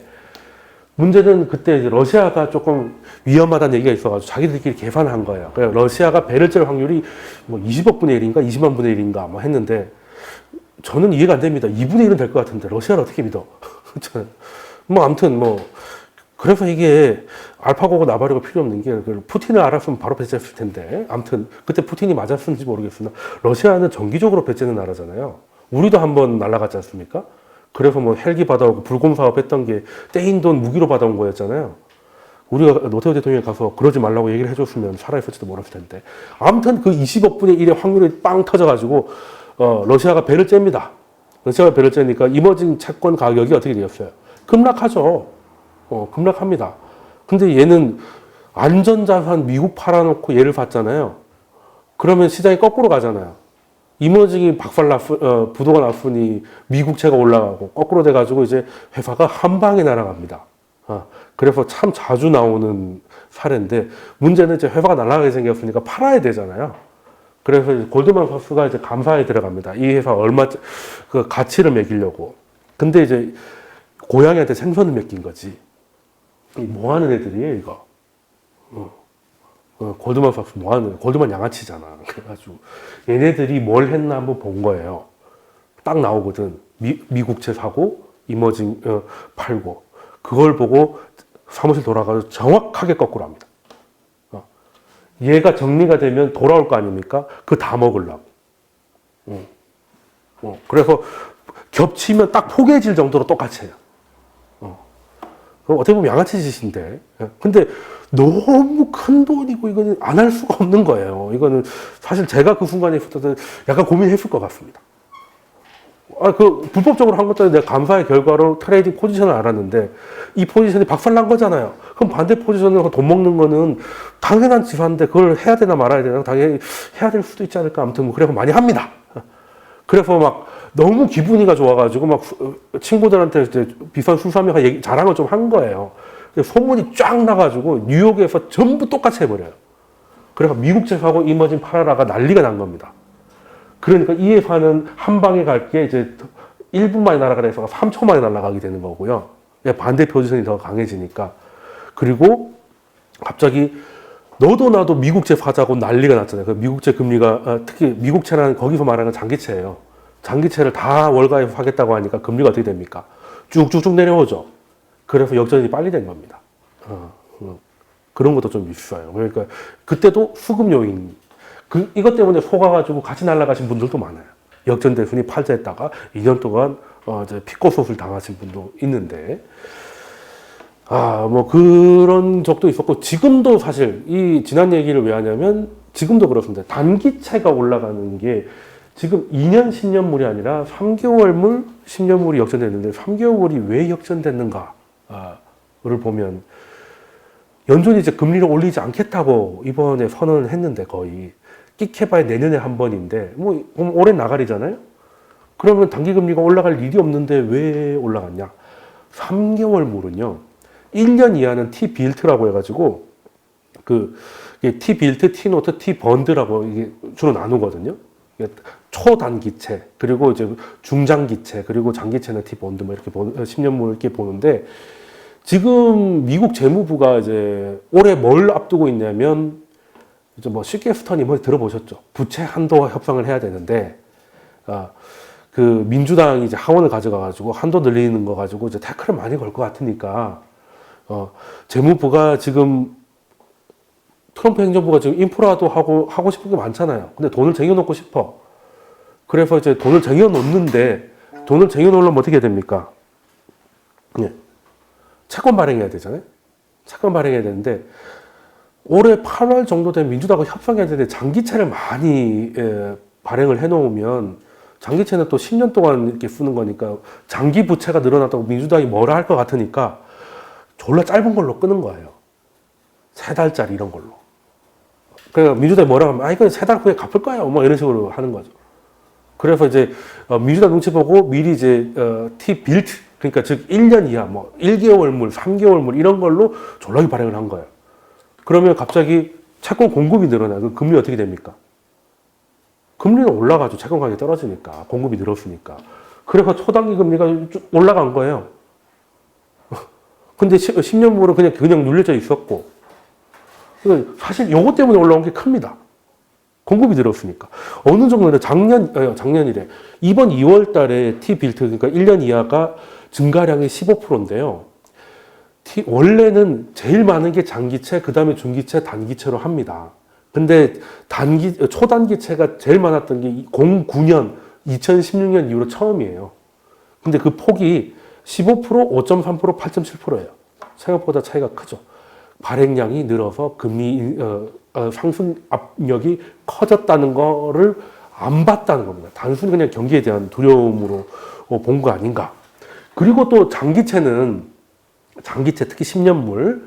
문제는 그때 이제 러시아가 조금 위험하다는 얘기가 있어가지고 자기들끼리 계산을 한 거예요. 그래서 러시아가 배를 짤 확률이 뭐 20억 분의 1인가 20만 분의 1인가 뭐 했는데 저는 이해가 안 됩니다. 2분의 1은 될 것 같은데 러시아를 어떻게 믿어? 뭐 아무튼 뭐 그래서 이게 알파고가 나발이고 필요 없는 게 푸틴을 알았으면 바로 배제했을 텐데 아무튼 그때 푸틴이 맞았는지 모르겠으나 러시아는 정기적으로 배제는 나라잖아요. 우리도 한번 날아갔지 않습니까? 그래서 뭐 헬기 받아오고 불곰 사업 했던 게 떼인 돈 무기로 받아온 거였잖아요. 우리가 노태우 대통령이 가서 그러지 말라고 얘기를 해줬으면 살아있을지도 몰랐을 텐데 아무튼 그 20억 분의 1의 확률이 빵 터져가지고 러시아가 배를 잽니다. 러시아가 배를 째니까 이머징 채권 가격이 어떻게 되었어요? 급락하죠. 급락합니다. 근데 얘는 안전자산 미국 팔아놓고 얘를 샀잖아요. 그러면 시장이 거꾸로 가잖아요. 이머징이 부도가 났으니 미국채가 올라가고 거꾸로 돼가지고 이제 회사가 한 방에 날아갑니다. 그래서 참 자주 나오는 사례인데 문제는 이제 회사가 날아가게 생겼으니까 팔아야 되잖아요. 그래서 이제 골드만삭스가 이제 감사에 들어갑니다. 이 회사 얼마 그 가치를 매기려고. 근데 이제 고양이한테 생선을 맡긴 거지. 뭐 하는 애들이에요, 이거? 골드만삭스 뭐 하는, 골드만 양아치잖아. 그래가지고 얘네들이 뭘 했나 한번 본 거예요. 딱 나오거든. 미국채 사고, 이머징 팔고. 그걸 보고 사무실 돌아가서 정확하게 거꾸로 합니다. 얘가 정리가 되면 돌아올 거 아닙니까? 그거 다 먹으려고. 그래서 겹치면 딱 포개질 정도로 똑같이 해요. 어떻게 보면 양아치 짓인데. 근데 너무 큰 돈이고 이거는 안 할 수가 없는 거예요. 이거는 사실 제가 그 순간에 있을 때 약간 고민했을 것 같습니다. 그 불법적으로 한 것도 내가 감사의 결과로 트레이딩 포지션을 알았는데 이 포지션이 박살난 거잖아요. 그럼 반대 포지션으로 돈 먹는 거는 당연한 지사인데 그걸 해야 되나 말아야 되나 당연히 해야 될 수도 있지 않을까. 아무튼 뭐 그래서 많이 합니다. 그래서 막 너무 기분이가 좋아가지고 막 친구들한테 이제 비싼 수수하며 자랑을 좀 한 거예요. 소문이 쫙 나가지고 뉴욕에서 전부 똑같이 해버려요. 그래서 미국채 사고 이머징 팔아라가 난리가 난 겁니다. 그러니까 이 회사는 한 방에 갈 게 이제 1분 만에 날아가는 회사가 3초 만에 날아가게 되는 거고요. 반대 포지션이 더 강해지니까. 그리고 갑자기 너도 나도 미국채 사자고 난리가 났잖아요. 그 미국채 금리가 특히 미국채는 거기서 말하는 장기채예요. 장기채를 다 월가에서 사겠다고 하니까 금리가 어떻게 됩니까? 쭉쭉쭉 내려오죠. 그래서 역전이 빨리 된 겁니다. 그런 것도 좀 있어요. 그러니까 그때도 수급 요인. 이것 때문에 속아가지고 같이 날아가신 분들도 많아요. 역전대순이 팔자했다가 2년 동안 이제 피코솥을 당하신 분도 있는데, 뭐 그런 적도 있었고, 지금도 사실 이 지난 얘기를 왜 하냐면 지금도 그렇습니다. 단기채가 올라가는 게 지금 2년 10년물이 아니라 3개월물 10년물이 역전됐는데 3개월물이 왜 역전됐는가를 보면 연준이 이제 금리를 올리지 않겠다고 이번에 선언을 했는데 거의 끽해봐야 내년에 한 번인데 뭐 올해 나가리잖아요. 그러면 단기금리가 올라갈 일이 없는데 왜 올라갔냐? 3개월물은요 1년 이하는 T빌트라고 해가지고 T빌트, T노트, T번드라고 이게 주로 나누거든요. 초단기채, 그리고 이제 중장기채, 그리고 장기채는 T본드, 뭐 이렇게 10년물 이렇게 보는데, 지금 미국 재무부가 이제 올해 뭘 앞두고 있냐면, 이제 뭐 쉽게 스턴이 뭐 들어보셨죠? 부채 한도 협상을 해야 되는데, 그 민주당이 이제 하원을 가져가가지고 한도 늘리는 거 가지고 이제 태클을 많이 걸 것 같으니까, 재무부가 지금 트럼프 행정부가 지금 인프라도 하고 싶은 게 많잖아요. 근데 돈을 쟁여놓고 싶어. 그래서 이제 돈을 쟁여놓는데, 돈을 쟁여놓으려면 어떻게 해야 됩니까? 네. 채권 발행해야 되잖아요. 채권 발행해야 되는데, 올해 8월 정도 되면 민주당과 협상해야 되는데, 장기채를 많이 발행을 해놓으면, 장기채는 또 10년 동안 이렇게 쓰는 거니까, 장기 부채가 늘어났다고 민주당이 뭐라 할 것 같으니까, 졸라 짧은 걸로 끄는 거예요. 3달짜리 이런 걸로. 그러니까 민주당이 뭐라고 하면, 이거 3달 후에 갚을 거예요. 뭐 이런 식으로 하는 거죠. 그래서 이제 민주당 눈치 보고 미리 이제 T빌트, 그러니까 즉 1년 이하, 뭐 1개월물, 3개월물 이런 걸로 졸라게 발행을 한 거예요. 그러면 갑자기 채권 공급이 늘어나요. 그 금리 어떻게 됩니까? 금리는 올라가죠. 채권 가격이 떨어지니까. 공급이 늘었으니까. 그래서 초단기 금리가 쭉 올라간 거예요. 근데 10년물은 그냥 눌려져 있었고. 사실 요것 때문에 올라온 게 큽니다. 공급이 늘었으니까. 어느 정도는 작년이래. 이번 2월 달에 T빌트, 그러니까 1년 이하가 증가량이 15%인데요. 원래는 제일 많은 게 장기채, 그 다음에 중기채, 단기채로 합니다. 근데 초단기채가 제일 많았던 게 09년, 2016년 이후로 처음이에요. 근데 그 폭이 15%, 5.3%, 8.7%예요. 생각보다 차이가 크죠. 발행량이 늘어서 금리 상승 압력이 커졌다는 거를 안 봤다는 겁니다. 단순히 그냥 경기에 대한 두려움으로 본 거 아닌가. 그리고 또 장기채, 특히 10년물,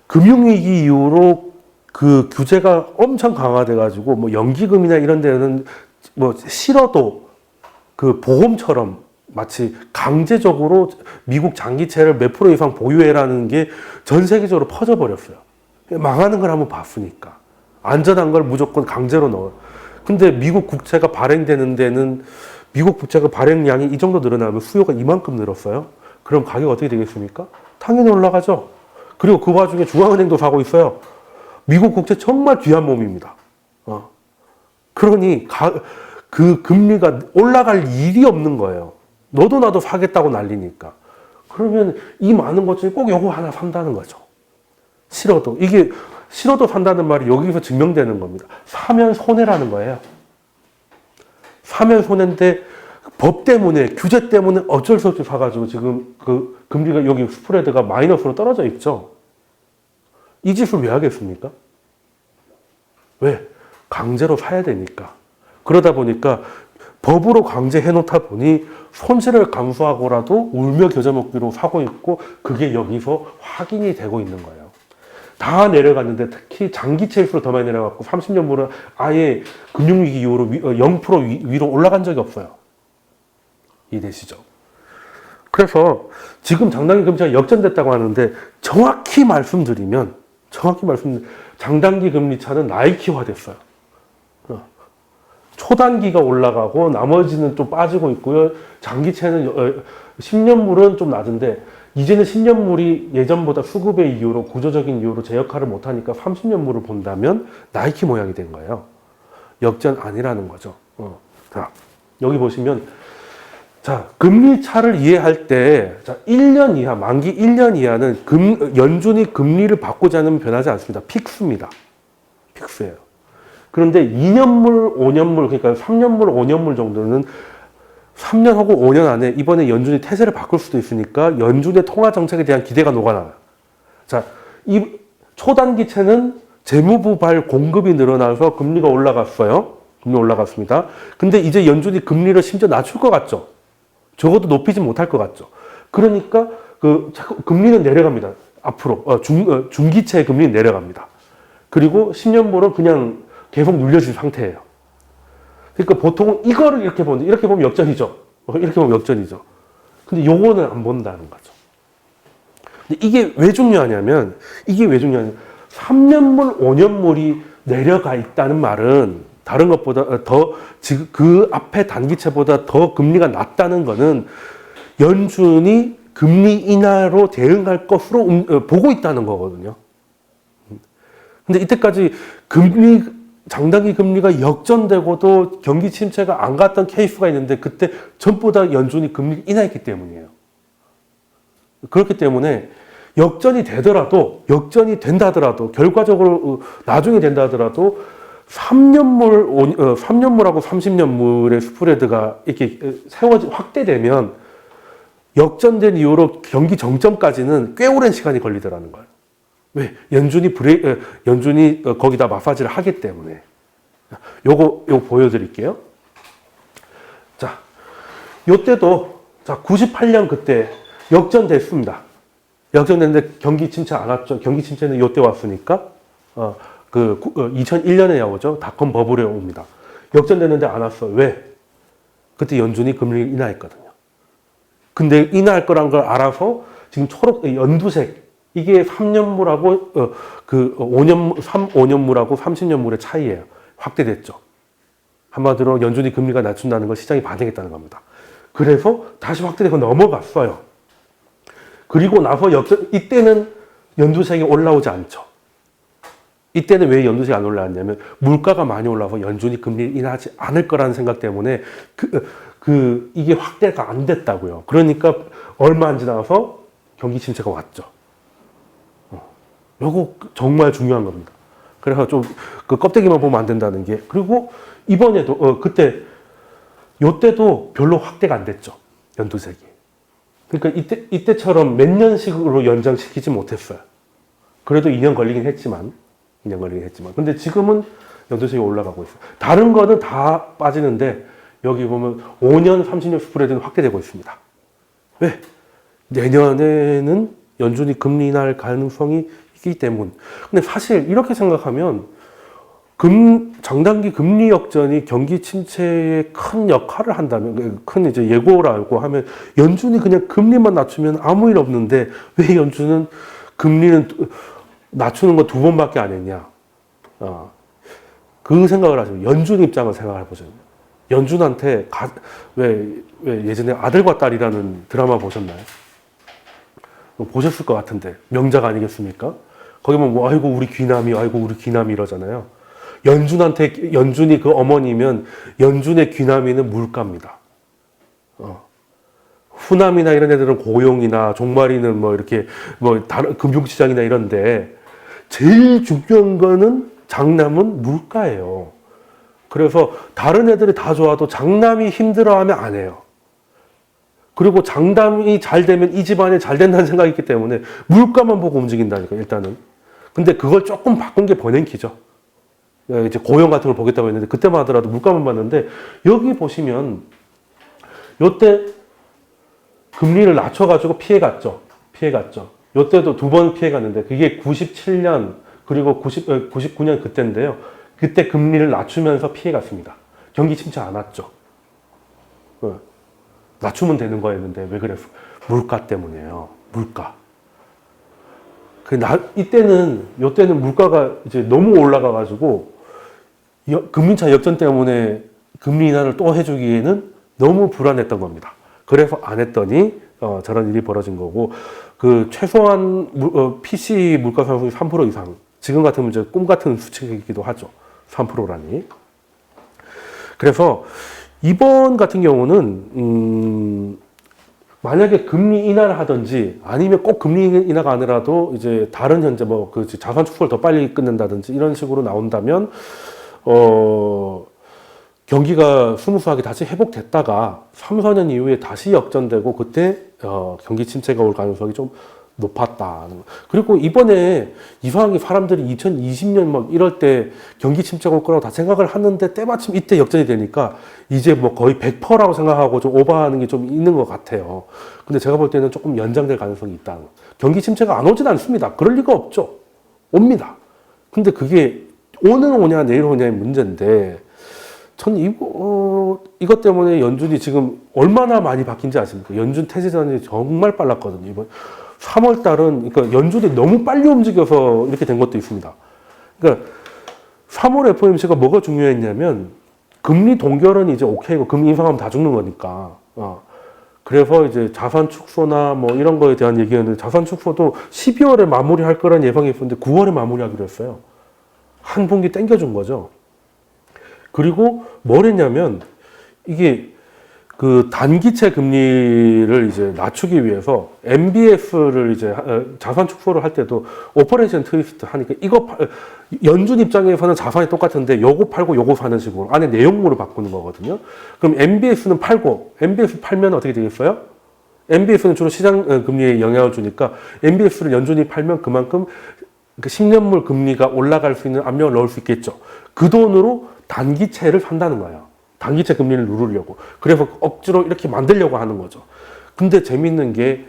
금융위기 이후로 그 규제가 엄청 강화돼가지고 뭐 연기금이나 이런 데는 뭐 싫어도 그 보험처럼 마치 강제적으로 미국 장기채를 몇 프로 이상 보유해라는 게 전 세계적으로 퍼져버렸어요. 망하는 걸 한번 봤으니까. 안전한 걸 무조건 강제로 넣어요. 근데 미국 국채가 발행되는 데는 미국 국채가 발행량이 이 정도 늘어나면 수요가 이만큼 늘었어요. 그럼 가격 어떻게 되겠습니까? 당연히 올라가죠. 그리고 그 와중에 중앙은행도 사고 있어요. 미국 국채 정말 귀한 몸입니다. 그러니 그 금리가 올라갈 일이 없는 거예요. 너도 나도 사겠다고 난리니까. 그러면 이 많은 것 중에 꼭 요거 하나 산다는 거죠. 싫어도. 이게 싫어도 산다는 말이 여기서 증명되는 겁니다. 사면 손해라는 거예요. 사면 손해인데 법 때문에, 규제 때문에 어쩔 수 없이 사가지고 지금 그 금리가 여기 스프레드가 마이너스로 떨어져 있죠. 이 짓을 왜 하겠습니까? 왜? 강제로 사야 되니까. 그러다 보니까 법으로 강제해 놓다 보니 손실을 감수하고라도 울며 겨자 먹기로 사고 있고, 그게 여기서 확인이 되고 있는 거예요. 다 내려갔는데 특히 장기채일수록 더 많이 내려갔고 30년물은 아예 금융위기 이후로 0% 위로 올라간 적이 없어요. 이해되시죠? 그래서 지금 장단기 금리가 역전됐다고 하는데 정확히 말씀드리면 장단기 금리 차는 나이키화 됐어요. 초단기가 올라가고 나머지는 좀 빠지고 있고요. 장기채는 10년물은 좀 낮은데 이제는 10년물이 예전보다 수급의 이유로, 구조적인 이유로 제 역할을 못하니까 30년물을 본다면 나이키 모양이 된 거예요. 역전 아니라는 거죠. 자, 여기 보시면 자, 금리 차를 이해할 때, 자, 1년 이하, 만기 1년 이하는 연준이 금리를 바꾸지 않으면 변하지 않습니다. 픽스입니다. 픽스예요. 그런데 2년물, 5년물, 그러니까 3년물, 5년물 정도는 3년 하고 5년 안에 이번에 연준이 태세를 바꿀 수도 있으니까 연준의 통화 정책에 대한 기대가 녹아나요. 자, 이 초단기채는 재무부발 공급이 늘어나서 금리가 올라갔어요. 금리 올라갔습니다. 근데 이제 연준이 금리를 심지어 낮출 것 같죠. 적어도 높이지 못할 것 같죠. 그러니까 금리는 내려갑니다. 앞으로 중기채 금리는 내려갑니다. 그리고 10년물은 그냥 계속 눌려진 상태예요. 그러니까 보통 이거를 이렇게 보면 역전이죠. 이렇게 보면 역전이죠. 근데 요거는 안 본다는 거죠. 근데 이게 왜 중요하냐면 3년물, 5년물이 내려가 있다는 말은 다른 것보다 지금 그 앞에 단기채보다 더 금리가 낮다는 거는 연준이 금리 인하로 대응할 것으로 보고 있다는 거거든요. 근데 이때까지 장단기 금리가 역전되고도 경기 침체가 안 갔던 케이스가 있는데 그때 전부 다 연준이 금리를 인하했기 때문이에요. 그렇기 때문에 역전이 된다더라도 결과적으로 나중에 된다 하더라도 3년물하고 30년물의 스프레드가 이렇게 확대되면 역전된 이후로 경기 정점까지는 꽤 오랜 시간이 걸리더라는 거예요. 왜? 연준이 거기다 마사지를 하기 때문에. 요거 보여드릴게요. 자, 요때도, 98년 그때 역전됐습니다. 역전됐는데 경기 침체 안 왔죠. 경기 침체는 요때 왔으니까, 2001년에 나오죠. 닷컴 버블에 옵니다. 역전됐는데 안 왔어. 왜? 그때 연준이 금리를 인하했거든요. 근데 인하할 거란 걸 알아서 지금 연두색, 이게 3년물하고 5년물하고 30년물의 차이예요. 확대됐죠. 한마디로 연준이 금리가 낮춘다는 걸 시장이 반영했다는 겁니다. 그래서 다시 확대되고 넘어갔어요. 그리고 나서 이때는 연준색이 올라오지 않죠. 이때는 왜 연준색이 안 올라왔냐면 물가가 많이 올라서 연준이 금리를 인하하지 않을 거라는 생각 때문에 이게 확대가 안 됐다고요. 그러니까 얼마 안 지나서 경기 침체가 왔죠. 요거 정말 중요한 겁니다. 그래서 좀 그 껍데기만 보면 안 된다는 게. 그리고 이번에도 요때도 별로 확대가 안 됐죠. 연두색이. 그러니까 이때처럼 몇 년씩으로 연장시키지 못했어요. 그래도 2년 걸리긴 했지만. 근데 지금은 연두색이 올라가고 있어요. 다른 거는 다 빠지는데 여기 보면 5년, 30년 스프레드는 확대되고 있습니다. 왜? 내년에는 연준이 금리 인하할 가능성이 있기 때문. 근데 사실 이렇게 생각하면 장단기 금리 역전이 경기 침체에 큰 역할을 한다면, 큰 이제 예고라고 하면 연준이 그냥 금리만 낮추면 아무 일 없는데 왜 연준은 금리는 낮추는 거 2번밖에 안 했냐? 그 생각을 하시면 연준 입장을 생각해 보죠. 연준한테 왜 예전에 아들과 딸이라는 드라마 보셨나요? 보셨을 것 같은데 명작 아니겠습니까? 거기 보면 뭐 아이고 우리 귀남이 이러잖아요. 연준이 그 어머니면 연준의 귀남이는 물가입니다. 후남이나 이런 애들은 고용이나 종말이는 뭐 이렇게 뭐 다른 금융시장이나 이런데 제일 중요한 거는 장남은 물가예요. 그래서 다른 애들이 다 좋아도 장남이 힘들어하면 안 해요. 그리고 장남이 잘 되면 이 집안이 잘 된다는 생각이 있기 때문에 물가만 보고 움직인다니까 일단은. 근데 그걸 조금 바꾼 게 버냉키죠. 이제 고용 같은 걸 보겠다고 했는데 그때만 하더라도 물가만 봤는데 여기 보시면 요때 금리를 낮춰가지고 피해갔죠. 요때도 2번 피해갔는데 그게 97년 그리고 99년 그때인데요. 그때 금리를 낮추면서 피해갔습니다. 경기 침체 안 왔죠. 낮추면 되는 거였는데 왜 그랬어? 물가 때문이에요. 물가. 요때는 물가가 이제 너무 올라가가지고 금리차 역전 때문에 금리 인하를 또 해주기에는 너무 불안했던 겁니다. 그래서 안 했더니 저런 일이 벌어진 거고 그 최소한 PC 물가 상승이 3% 이상 지금 같으면 이제 꿈 같은 수치이기도 하죠. 3%라니. 그래서 이번 같은 경우는 만약에 금리 인하를 하든지 아니면 꼭 금리 인하가 아니라도 이제 다른 현재 뭐 그 자산 축소를 더 빨리 끊는다든지 이런 식으로 나온다면 경기가 스무스하게 다시 회복됐다가 3, 4년 이후에 다시 역전되고 그때 경기 침체가 올 가능성이 좀 높았다. 그리고 이번에 이상하게 사람들이 2020년 막 이럴 때 경기 침체가 올 거라고 다 생각을 하는데 때마침 이때 역전이 되니까 이제 뭐 거의 100%라고 생각하고 좀 오버하는 게 좀 있는 것 같아요. 근데 제가 볼 때는 조금 연장될 가능성이 있다. 경기 침체가 안 오진 않습니다. 그럴 리가 없죠. 옵니다. 근데 그게 오늘 오냐 내일 오냐의 문제인데 전 이것 때문에 연준이 지금 얼마나 많이 바뀐지 아십니까? 연준 태세전이 정말 빨랐거든요. 이번 3월 달은 그러니까 연준이 너무 빨리 움직여서 이렇게 된 것도 있습니다. 그러니까 3월 FOMC가 뭐가 중요했냐면 금리 동결은 이제 오케이고 금리 인상하면 다 죽는 거니까. 그래서 이제 자산 축소나 뭐 이런 거에 대한 얘기였는데 자산 축소도 12월에 마무리할 거란 예상이 있었는데 9월에 마무리하기로 했어요. 한 분기 땡겨준 거죠. 그리고 뭘 했냐면 이게 그 단기채 금리를 이제 낮추기 위해서 MBS를 이제 자산 축소를 할 때도 오퍼레이션 트위스트 하니까 연준 입장에서는 자산이 똑같은데 요거 팔고 요거 사는 식으로 안에 내용물을 바꾸는 거거든요. 그럼 MBS는 팔고 MBS 팔면 어떻게 되겠어요? MBS는 주로 시장 금리에 영향을 주니까 MBS를 연준이 팔면 그만큼 그 10년물 금리가 올라갈 수 있는 압력을 넣을 수 있겠죠. 그 돈으로 단기채를 산다는 거예요. 단기채 금리를 누르려고. 그래서 억지로 이렇게 만들려고 하는 거죠. 근데 재밌는 게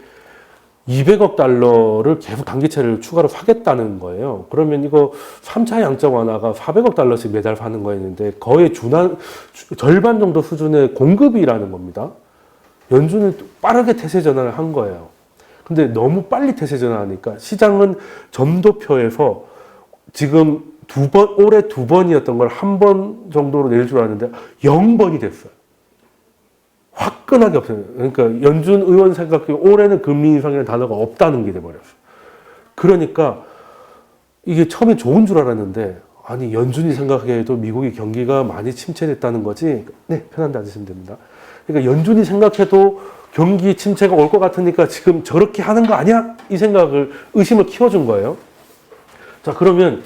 200억 달러를 계속 단기채를 추가로 사겠다는 거예요. 그러면 이거 3차 양적 완화가 400억 달러씩 매달 사는 거였는데 거의 절반 정도 수준의 공급이라는 겁니다. 연준은 빠르게 태세 전환을 한 거예요. 근데 너무 빨리 태세 전환하니까 시장은 점도표에서 지금 올해 2번이었던 걸 한 번 정도로 내릴 줄 알았는데 0번이 됐어요. 화끈하게 없어요. 그러니까 연준 의원 생각해 올해는 금리 인상이라는 단어가 없다는 게 돼버렸어요. 그러니까 이게 처음에 좋은 줄 알았는데 아니 연준이 생각해도 미국의 경기가 많이 침체됐다는 거지. 네, 편한데 앉으시면 됩니다. 그러니까 연준이 생각해도 경기 침체가 올 것 같으니까 지금 저렇게 하는 거 아니야? 이 생각을 의심을 키워준 거예요. 자, 그러면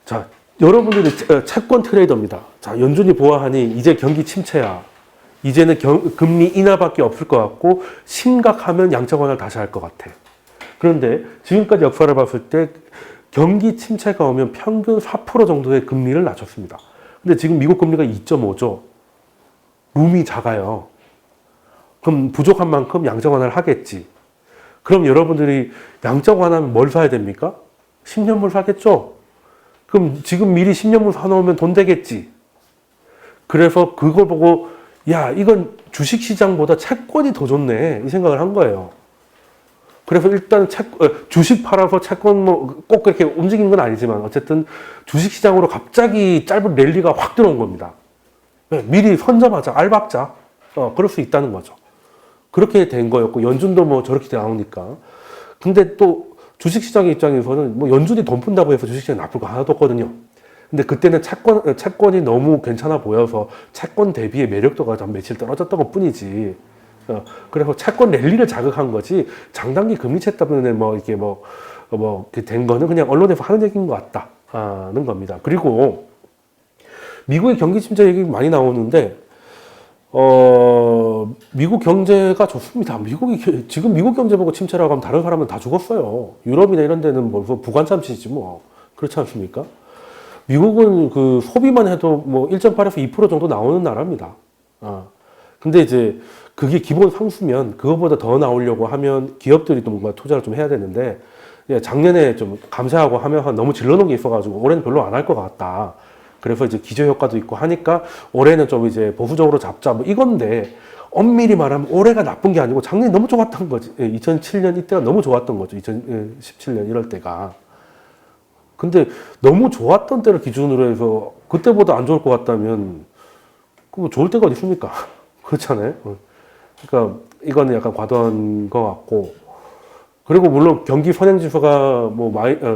자, 여러분들이 채권 트레이더입니다. 자, 연준이 보아하니 이제 경기 침체야. 이제는 금리 인하밖에 없을 것 같고 심각하면 양적 완화를 다시 할 것 같아. 그런데 지금까지 역사를 봤을 때 경기 침체가 오면 평균 4% 정도의 금리를 낮췄습니다. 근데 지금 미국 금리가 2.5죠. 룸이 작아요. 그럼 부족한 만큼 양적 완화를 하겠지. 그럼 여러분들이 양적 완화하면 뭘 사야 됩니까? 10년물 사겠죠? 그럼 지금 미리 10년물 사놓으면 돈 되겠지. 그래서 그걸 보고 야, 이건 주식시장보다 채권이 더 좋네. 이 생각을 한 거예요. 그래서 일단 주식 팔아서 채권 꼭 그렇게 움직이는 건 아니지만 어쨌든 주식시장으로 갑자기 짧은 랠리가 확 들어온 겁니다. 미리 선점하자, 알박자. 그럴 수 있다는 거죠. 그렇게 된 거였고 연준도 뭐 저렇게 나오니까. 근데 또 주식시장 입장에서는 뭐 연준이 돈 푼다고 해서 주식시장이 나쁠 거 하나도 없거든요. 근데 그때는 채권이 너무 괜찮아 보여서 채권 대비의 매력도가 좀 며칠 떨어졌던 것 뿐이지. 그래서 채권 랠리를 자극한 거지 장단기 금리채 때문에 뭐 이렇게 이렇게 된 거는 그냥 언론에서 하는 얘기인 것 같다는 겁니다. 그리고 미국의 경기 침체 얘기 많이 나오는데 미국 경제가 좋습니다. 지금 미국 경제 보고 침체라고 하면 다른 사람은 다 죽었어요. 유럽이나 이런 데는 뭐 부관참시지 뭐. 그렇지 않습니까? 미국은 그 소비만 해도 뭐 1.8에서 2% 정도 나오는 나라입니다. 근데 이제 그게 기본 상수면 그거보다 더 나오려고 하면 기업들이 또 뭔가 투자를 좀 해야 되는데 작년에 좀 감세하고 하면서 너무 질러놓은 게 있어가지고 올해는 별로 안 할 것 같다. 그래서 이제 기저효과도 있고 하니까 올해는 좀 이제 보수적으로 잡자 뭐 이건데 엄밀히 말하면 올해가 나쁜 게 아니고 작년이 너무 좋았던 거지. 2007년 이때가 너무 좋았던 거죠. 2017년 이럴 때가. 근데 너무 좋았던 때를 기준으로 해서 그때보다 안 좋을 것 같다면 그 좋을 때가 어디 있습니까? 그렇잖아요. 그러니까 이거는 약간 과도한 것 같고 그리고 물론 경기 선행지수가 뭐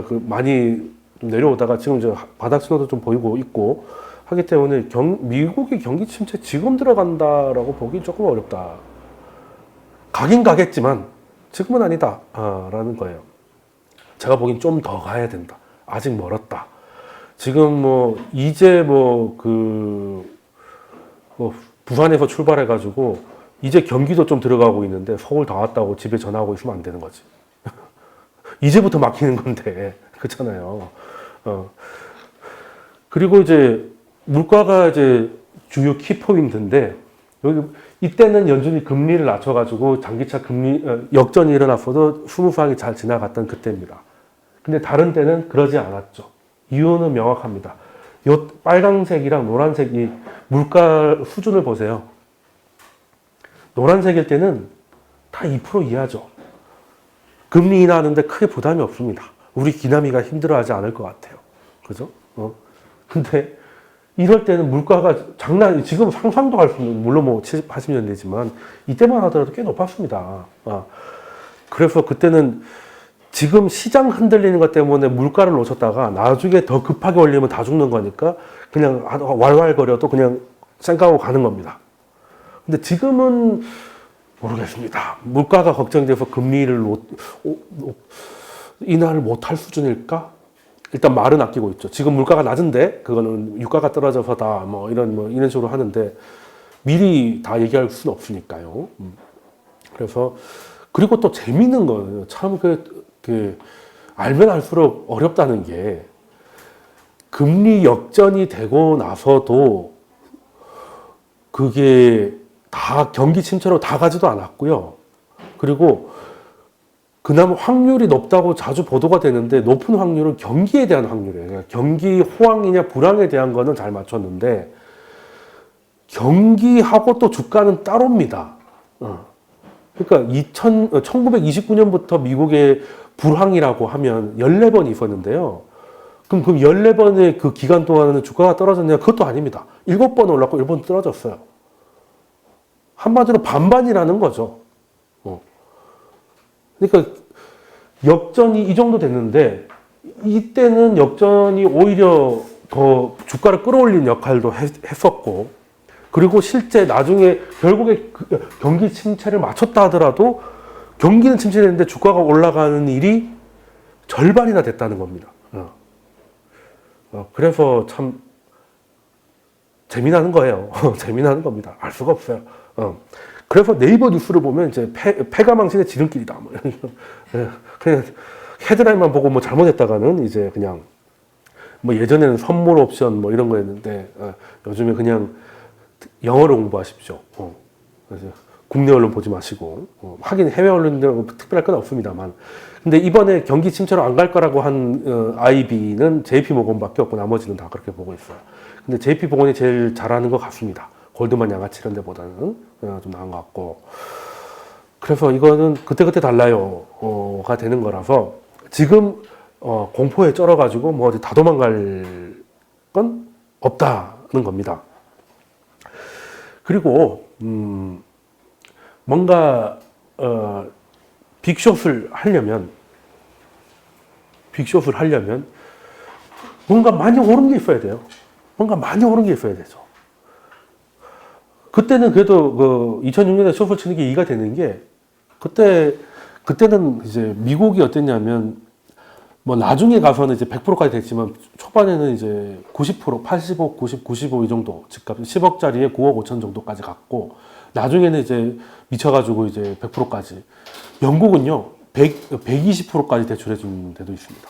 많이 좀 내려오다가 지금 이제 바닥 신호도 좀 보이고 있고 하기 때문에 미국의 경기 침체 지금 들어간다라고 보기 조금 어렵다. 가긴 가겠지만 지금은 아니다 라는 거예요. 제가 보기엔 좀 더 가야 된다. 아직 멀었다. 지금 뭐 이제 부산에서 출발해가지고 이제 경기도 좀 들어가고 있는데 서울 다 왔다고 집에 전화하고 있으면 안 되는 거지. 이제부터 막히는 건데 그렇잖아요. 그리고 이제 물가가 이제 주요 키포인트인데 여기 이때는 연준이 금리를 낮춰가지고 장기차 금리 역전이 일어났어도 스무스하게 잘 지나갔던 그때입니다. 근데 다른 때는 그러지 않았죠. 이유는 명확합니다. 요 빨강색이랑 노란색이 물가 수준을 보세요. 노란색일 때는 다 2% 이하죠. 금리 인하하는데 크게 부담이 없습니다. 우리 기남이가 힘들어하지 않을 것 같아요. 그죠? 근데 이럴 때는 물가가 지금 상상도 할 수 없는, 물론 뭐 70, 80년대지만 이때만 하더라도 꽤 높았습니다. 그래서 그때는 지금 시장 흔들리는 것 때문에 물가를 놓쳤다가 나중에 더 급하게 올리면 다 죽는 거니까 그냥 왈왈거려도 그냥 생각하고 가는 겁니다. 근데 지금은 모르겠습니다. 물가가 걱정돼서 금리를 인하를 못할 수준일까? 일단 말은 아끼고 있죠. 지금 물가가 낮은데 그거는 유가가 떨어져서다 이런 식으로 하는데 미리 다 얘기할 수는 없으니까요. 그래서 그리고 또 재밌는 거예요. 참 알면 알수록 어렵다는 게 금리 역전이 되고 나서도 그게 다 경기 침체로 다 가지도 않았고요. 그리고 그나마 확률이 높다고 자주 보도가 되는데 높은 확률은 경기에 대한 확률이에요. 그러니까 경기 호황이냐 불황에 대한 거는 잘 맞췄는데 경기하고 또 주가는 따로입니다. 그러니까 1929년부터 미국의 불황이라고 하면 14번 있었는데요. 그럼 그 14번의 그 기간 동안은 주가가 떨어졌냐? 그것도 아닙니다. 7번 올랐고 1번 떨어졌어요. 한마디로 반반이라는 거죠. 그러니까 역전이 이 정도 됐는데 이때는 역전이 오히려 더 주가를 끌어올린 역할도 했었고, 그리고 실제 나중에 결국에 경기 침체를 맞췄다 하더라도 경기는 침체됐는데 주가가 올라가는 일이 절반이나 됐다는 겁니다. 그래서 참 재미나는 거예요. 재미나는 겁니다. 알 수가 없어요. 그래서 네이버 뉴스를 보면 이제 패가망신의 지름길이다. 뭐 그냥 헤드라인만 보고 뭐 잘못했다가는 이제 그냥 뭐 예전에는 선물 옵션 뭐 이런 거였는데 요즘에 그냥 영어로 공부하십시오. 그래서 국내 언론 보지 마시고 하긴 해외 언론들은 특별할 건 없습니다만, 근데 이번에 경기 침체로 안 갈 거라고 한 IB는 JP모건밖에 없고 나머지는 다 그렇게 보고 있어요. 근데 JP모건이 제일 잘하는 것 같습니다. 골드만 양아치 이런 데보다는 좀 나은 것 같고, 그래서 이거는 그때그때 달라요가 되는 거라서 지금 공포에 쩔어가지고 뭐 어디 다 도망갈 건 없다는 겁니다. 그리고 뭔가 빅숏을 하려면 뭔가 많이 오른 게 있어야 돼요. 뭔가 많이 오른 게 있어야 되죠. 그때는 그래도 그 2006년에 숏을 치는 게 이해가 되는 게, 그때는 이제 미국이 어땠냐면 뭐 나중에 가서는 이제 100%까지 됐지만 초반에는 이제 90%, 85, 90, 95 이 정도 집값 10억짜리에 9억 5천 정도까지 갔고, 나중에는 이제 미쳐가지고 이제 100%까지. 영국은요 120%까지 대출해 준 데도 있습니다.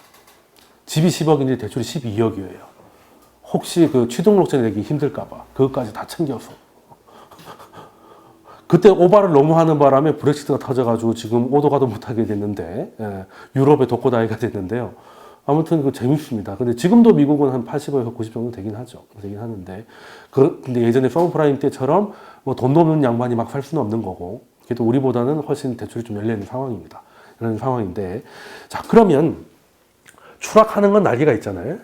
집이 10억인데 대출이 12억이에요. 혹시 그 취등록세 내기 힘들까봐 그것까지 다 챙겨서. 그때 오바를 너무 하는 바람에 브렉시트가 터져가지고 지금 오도 가도 못하게 됐는데, 유럽의 독고다이가 됐는데요. 아무튼 그 재밌습니다. 근데 지금도 미국은 한 80에서 90 정도 되긴 하죠. 되긴 하는데, 근데 예전에 서브프라임 때처럼 뭐 돈도 없는 양반이 막 살 수는 없는 거고, 그래도 우리보다는 훨씬 대출이 좀 열리는 상황입니다. 이런 상황인데, 자, 그러면 추락하는 건 난리가 있잖아요.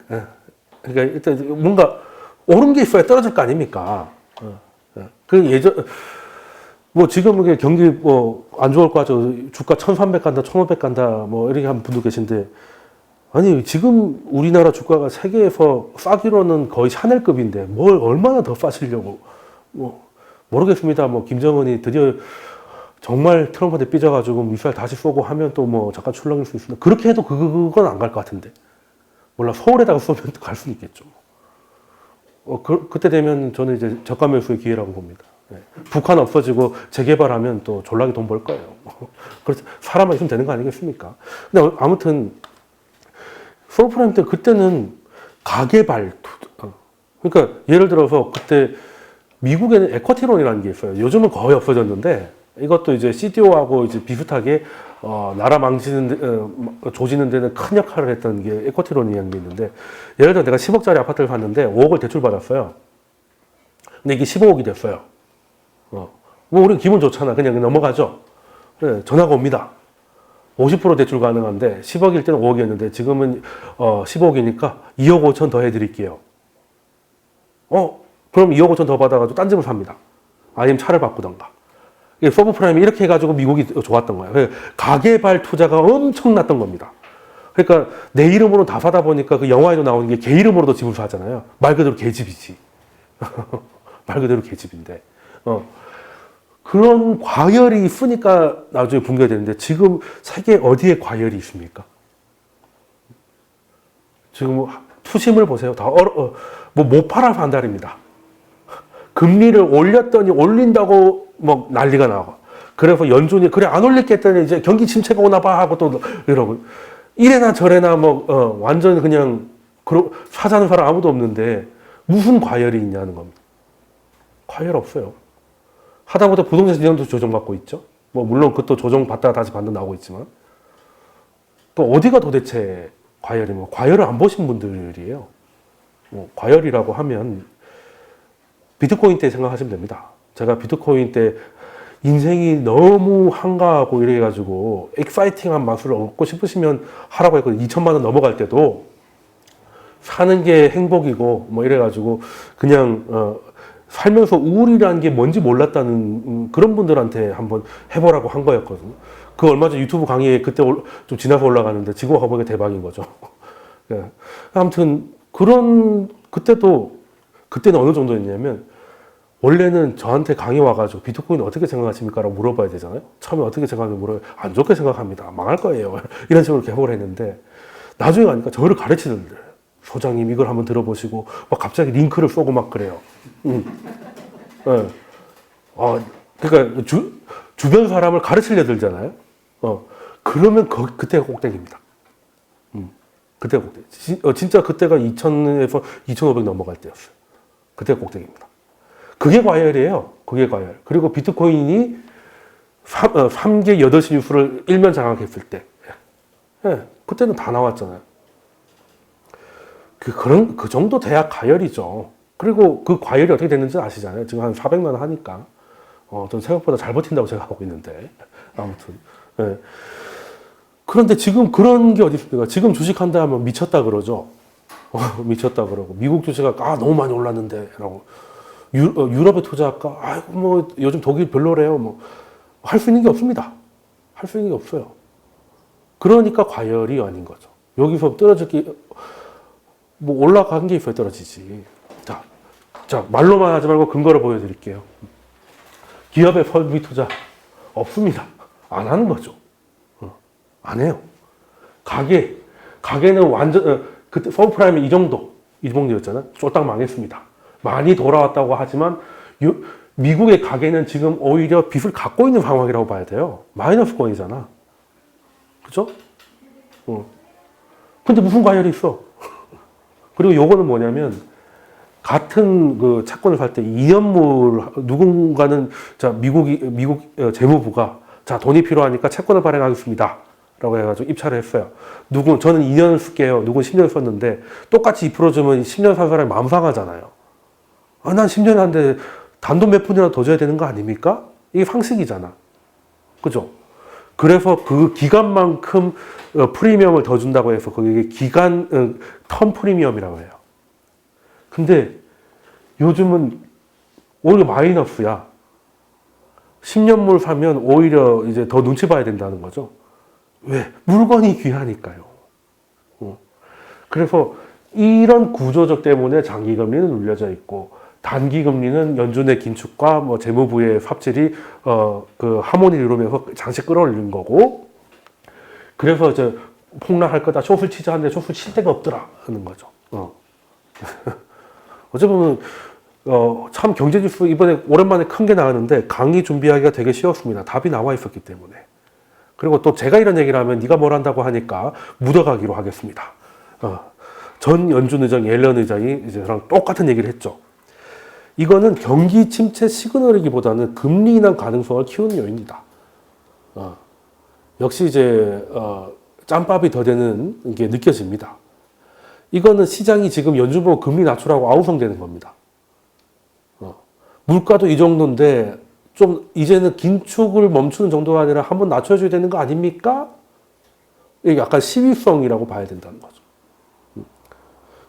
그러니까 일단 뭔가 오른 게 있어야 떨어질 거 아닙니까? 그 뭐 지금 이게 경기 뭐 안 좋을 거 같죠. 주가 1300 간다, 1500 간다, 뭐 이렇게 하는 분도 계신데, 아니 지금 우리나라 주가가 세계에서 싸기로는 거의 샤넬급인데 뭘 얼마나 더 싸시려고. 뭐 모르겠습니다. 뭐 김정은이 드디어 정말 트럼프한테 삐져가지고 미사일 다시 쏘고 하면 또 뭐 잠깐 출렁일 수 있습니다. 그렇게 해도 그건 안 갈 것 같은데. 몰라, 서울에다가 쏘면 갈 수는 있겠죠. 그때 되면 저는 이제 저가 매수의 기회라고 봅니다. 북한 없어지고 재개발하면 또 졸라게 돈 벌 거예요. 그래서 사람만 있으면 되는 거 아니겠습니까? 근데 아무튼 서브프라임 때 그때는 가계발, 그러니까 예를 들어서 그때 미국에는 에쿼티론이라는 게 있어요. 요즘은 거의 없어졌는데 이것도 이제 CDO하고 이제 비슷하게 나라 조지는 데는 큰 역할을 했던 게 에쿼티론이라는 게 있는데, 예를 들어 내가 10억짜리 아파트를 샀는데 5억을 대출 받았어요. 근데 이게 15억이 됐어요. 뭐 우리 기분 좋잖아. 그냥 넘어가죠. 그래, 전화가 옵니다. 50% 대출 가능한데 10억일 때는 5억이었는데 지금은 15억이니까 2억 5천 더 해드릴게요. 그럼 2억 5천 더 받아가지고 딴 집을 삽니다. 아니면 차를 바꾸던가. 서브프라임이 이렇게 해가지고 미국이 좋았던 거예요. 가계발 투자가 엄청났던 겁니다. 그러니까 내 이름으로 다 사다 보니까 그 영화에도 나오는 게 개 이름으로도 집을 사잖아요. 말 그대로 개집이지. 말 그대로 개집인데. 그런 과열이 있으니까 나중에 붕괴가 되는데, 지금 세계 어디에 과열이 있습니까? 지금 투심을 보세요. 다 뭐 못 팔아서 한달입니다. 금리를 올렸더니 올린다고 뭐 난리가 나고, 그래서 연준이 그래 안 올릴게 했더니 이제 경기 침체가 오나 봐 하고 또 이러고, 이래나 저래나 뭐 완전 그냥 사자는 사람 아무도 없는데 무슨 과열이 있냐는 겁니다. 과열 없어요. 하다못해 부동산 시장도 조정받고 있죠. 뭐 물론 그것도 조정받다가 다시 반등 나오고 있지만, 또 어디가 도대체 과열이면, 과열을 안 보신 분들이에요. 과열이라고 하면 비트코인 때 생각하시면 됩니다. 제가 비트코인 때 인생이 너무 한가하고 이래가지고 엑사이팅한 마술을 얻고 싶으시면 하라고 했거든요. 2천만 원 넘어갈 때도 사는 게 행복이고 뭐 이래가지고 그냥 살면서 우울이라는 게 뭔지 몰랐다는 그런 분들한테 한번 해보라고 한 거였거든요. 그 얼마 전 유튜브 강의에 그때 좀 지나서 올라가는데 지금 와보니까 대박인 거죠. 예. 아무튼 그때는 어느 정도였냐면 원래는 저한테 강의 와가지고 비트코인 어떻게 생각하십니까? 라고 물어봐야 되잖아요. 처음에 어떻게 생각하는지 물어요. 안 좋게 생각합니다. 망할 거예요. 이런 식으로 개발을 했는데 나중에 가니까 저를 가르치던데 소장님 이걸 한번 들어보시고 막 갑자기 링크를 쏘고 막 그래요. 네. 그러니까 주변 사람을 가르치려 들잖아요. 그러면 그때가 꼭대기입니다. 그때가 꼭대기. 진짜 그때가 2000에서 2500 넘어갈 때였어요. 그때가 꼭대기입니다. 그게 과열이에요. 그게 과열. 그리고 비트코인이 3개 8시 뉴스를 일면 장악했을 때. 예, 그때는 다 나왔잖아요. 그 정도 돼야 과열이죠. 그리고 그 과열이 어떻게 됐는지 아시잖아요. 지금 한 400만 원 하니까. 전 생각보다 잘 버틴다고 생각하고 있는데. 아무튼. 예. 그런데 지금 그런 게 어디 있습니까? 지금 주식한다 하면 미쳤다 그러죠. 미쳤다 그러고. 미국 주식가 너무 많이 올랐는데. 라고. 유럽에 투자할까? 아이고, 뭐, 요즘 독일 별로래요. 뭐, 할 수 있는 게 없습니다. 할 수 있는 게 없어요. 그러니까 과열이 아닌 거죠. 여기서 떨어질 게, 뭐, 올라간 게 있어야 떨어지지. 자, 말로만 하지 말고 근거를 보여드릴게요. 기업의 설비 투자 없습니다. 안 하는 거죠. 안 해요. 가게는 완전, 그때 서브프라임이 이 정도였잖아요. 쫄딱 망했습니다. 많이 돌아왔다고 하지만 미국의 가게는 지금 오히려 빚을 갖고 있는 상황이라고 봐야 돼요. 마이너스권이잖아. 그죠? 근데 무슨 과열이 있어? 그리고 요거는 뭐냐면 같은 그 채권을 살 때 2년물 누군가는 미국 재무부가 돈이 필요하니까 채권을 발행하겠습니다. 라고 해가지고 입찰을 했어요. 저는 2년을 쓸게요. 누군 10년 썼는데 똑같이 2% 주면 10년 산 사람이 마음 상하잖아요. 난 10년 한데 단돈 몇 푼이라도 더 줘야 되는 거 아닙니까? 이게 상식이잖아. 그죠? 그래서 그 기간만큼 프리미엄을 더 준다고 해서 그게 텀 프리미엄이라고 해요. 근데 요즘은 오히려 마이너스야. 10년물 사면 오히려 이제 더 눈치 봐야 된다는 거죠. 왜? 물건이 귀하니까요. 그래서 이런 구조적 때문에 장기금리는 눌려져 있고 단기금리는 연준의 긴축과 뭐 재무부의 삽질이 그 하모니를 이루면서 잠시 끌어올린 거고 그래서 이제 폭락할 거다 숏을 치자 하는데 숏을 칠 데가 없더라 하는 거죠. 어찌 보면 참 경제지수 이번에 오랜만에 큰 게 나왔는데 강의 준비하기가 되게 쉬웠습니다. 답이 나와 있었기 때문에. 그리고 또 제가 이런 얘기를 하면 네가 뭘 한다고 하니까 묻어가기로 하겠습니다. 전 연준 의장 옐런 의장이 이제 저랑 똑같은 얘기를 했죠. 이거는 경기 침체 시그널이기보다는 금리 인하 가능성을 키우는 요인이다. 역시 이제 짬밥이 더 되는 게 느껴집니다. 이거는 시장이 지금 연준 보고 금리 낮추라고 아우성되는 겁니다. 물가도 이 정도인데 좀 이제는 긴축을 멈추는 정도가 아니라 한번 낮춰줘야 되는 거 아닙니까? 이게 약간 시위성이라고 봐야 된다는 거죠.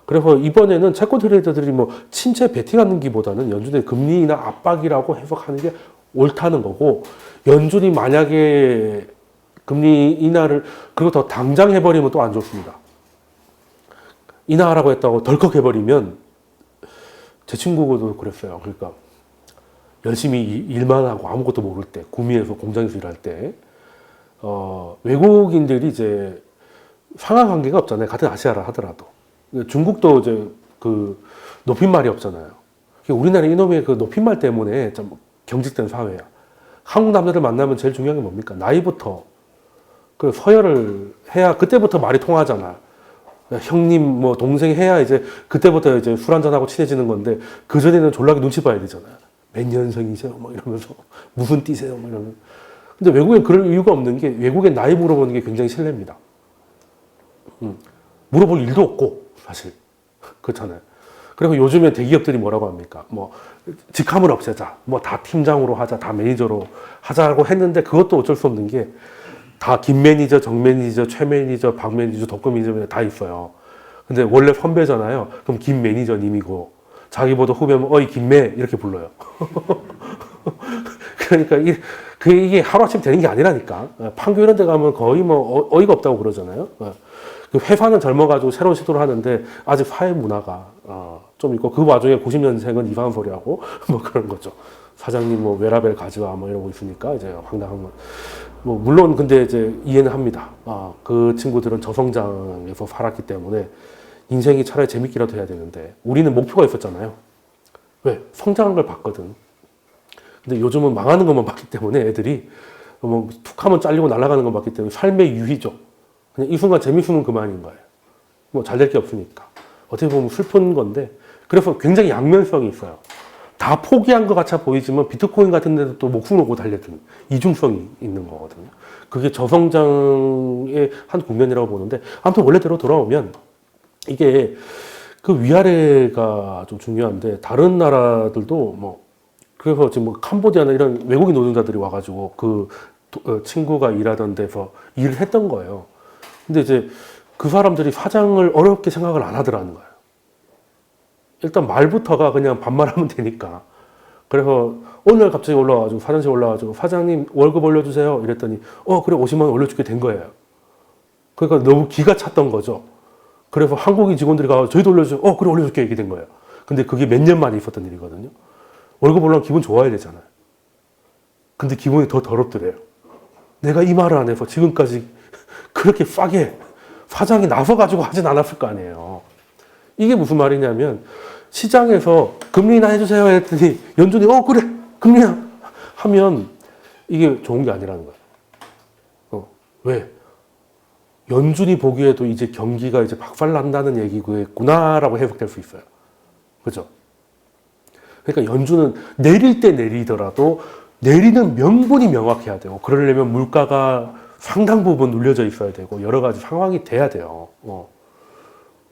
그래서 이번에는 채권 트레이더들이 뭐 침체 베팅하는 기보다는 연준의 금리 인하 압박이라고 해석하는 게 옳다는 거고 연준이 만약에 금리 인하를 그리고 더 당장 해버리면 또 안 좋습니다. 인하하라고 했다고 덜컥 해버리면 제 친구도 그랬어요. 그러니까 열심히 일만 하고 아무것도 모를 때 구미에서 공장에서 일할 때 외국인들이 이제 상하 관계가 없잖아요. 같은 아시아라 하더라도 중국도 이제 그 높임말이 없잖아요. 우리나라 이놈의 그 높임말 때문에 좀 경직된 사회야. 한국 남자들 만나면 제일 중요한 게 뭡니까? 나이부터 그 서열을 해야 그때부터 말이 통하잖아. 형님 뭐 동생 해야 이제 그때부터 이제 술 한잔하고 친해지는 건데 그 전에는 졸라게 눈치 봐야 되잖아요. 몇 년생이세요? 뭐 이러면서 무슨 띠세요? 뭐 이러면. 근데 외국엔 그럴 이유가 없는 게 외국엔 나이 물어보는 게 굉장히 실례입니다. 물어볼 일도 없고 사실 그렇잖아요. 그리고 요즘에 대기업들이 뭐라고 합니까? 뭐 직함을 없애자, 뭐 다 팀장으로 하자, 다 매니저로 하자고 했는데 그것도 어쩔 수 없는 게 다 김 매니저, 정 매니저, 최 매니저, 박 매니저, 덕금 매니저 다 있어요. 근데 원래 선배잖아요. 그럼 김 매니저님이고 자기보다 후배면 어이 김매 이렇게 불러요. 그러니까 이게 하루아침 되는 게 아니라니까. 판교 이런 데 가면 거의 뭐 어이가 없다고 그러잖아요. 그 회사는 젊어가지고 새로운 시도를 하는데 아직 사회 문화가 좀 있고 그 와중에 90년생은 이상한 소리 하고 뭐 그런 거죠. 사장님 뭐 웨라벨 가져와 뭐 이러고 있으니까 이제 황당한 건. 뭐 물론 근데 이제 이해는 합니다. 그 친구들은 저성장에서 살았기 때문에 인생이 차라리 재밌기라도 해야 되는데 우리는 목표가 있었잖아요. 왜? 성장한 걸 봤거든. 근데 요즘은 망하는 것만 봤기 때문에 애들이 뭐 툭하면 잘리고 날아가는 것 봤기 때문에 삶의 유희죠. 그냥 이 순간 재밌으면 그만인 거예요. 뭐 잘 될 게 없으니까. 어떻게 보면 슬픈 건데 그래서 굉장히 양면성이 있어요. 다 포기한 것 같아 보이지만 비트코인 같은 데도 또 목숨 걸고 달려든 이중성이 있는 거거든요. 그게 저성장의 한 국면이라고 보는데 아무튼 원래대로 돌아오면 이게 그 위아래가 좀 중요한데 다른 나라들도 뭐 그래서 지금 뭐 캄보디아나 이런 외국인 노동자들이 와가지고 그 친구가 일하던 데서 일을 했던 거예요. 근데 이제 그 사람들이 사장을 어렵게 생각을 안 하더라는 거예요. 일단 말부터가 그냥 반말하면 되니까. 그래서 오늘 갑자기 올라와가지고 사장실 올라와가지고 사장님 월급 올려주세요 이랬더니 그래 50만 원 올려주게 된 거예요. 그러니까 너무 기가 찼던 거죠. 그래서 한국인 직원들이 가서 저희도 올려주세요. 그래 올려줄게 이렇게 된 거예요. 근데 그게 몇 년 만에 있었던 일이거든요. 월급 올라면 기분 좋아야 되잖아요. 근데 기분이 더 더럽더래요. 내가 이 말을 안 해서 지금까지 그렇게 싸게 사장이 나서가지고 하진 않았을 거 아니에요. 이게 무슨 말이냐면 시장에서 금리 인하 해주세요 했더니 연준이 그래 금리 인하 하면 이게 좋은 게 아니라는 거예요. 왜? 연준이 보기에도 이제 경기가 이제 박살난다는 얘기구나라고 해석될 수 있어요. 그죠? 그러니까 연준은 내릴 때 내리더라도 내리는 명분이 명확해야 되고 그러려면 물가가 상당 부분 눌려져 있어야 되고 여러 가지 상황이 돼야 돼요.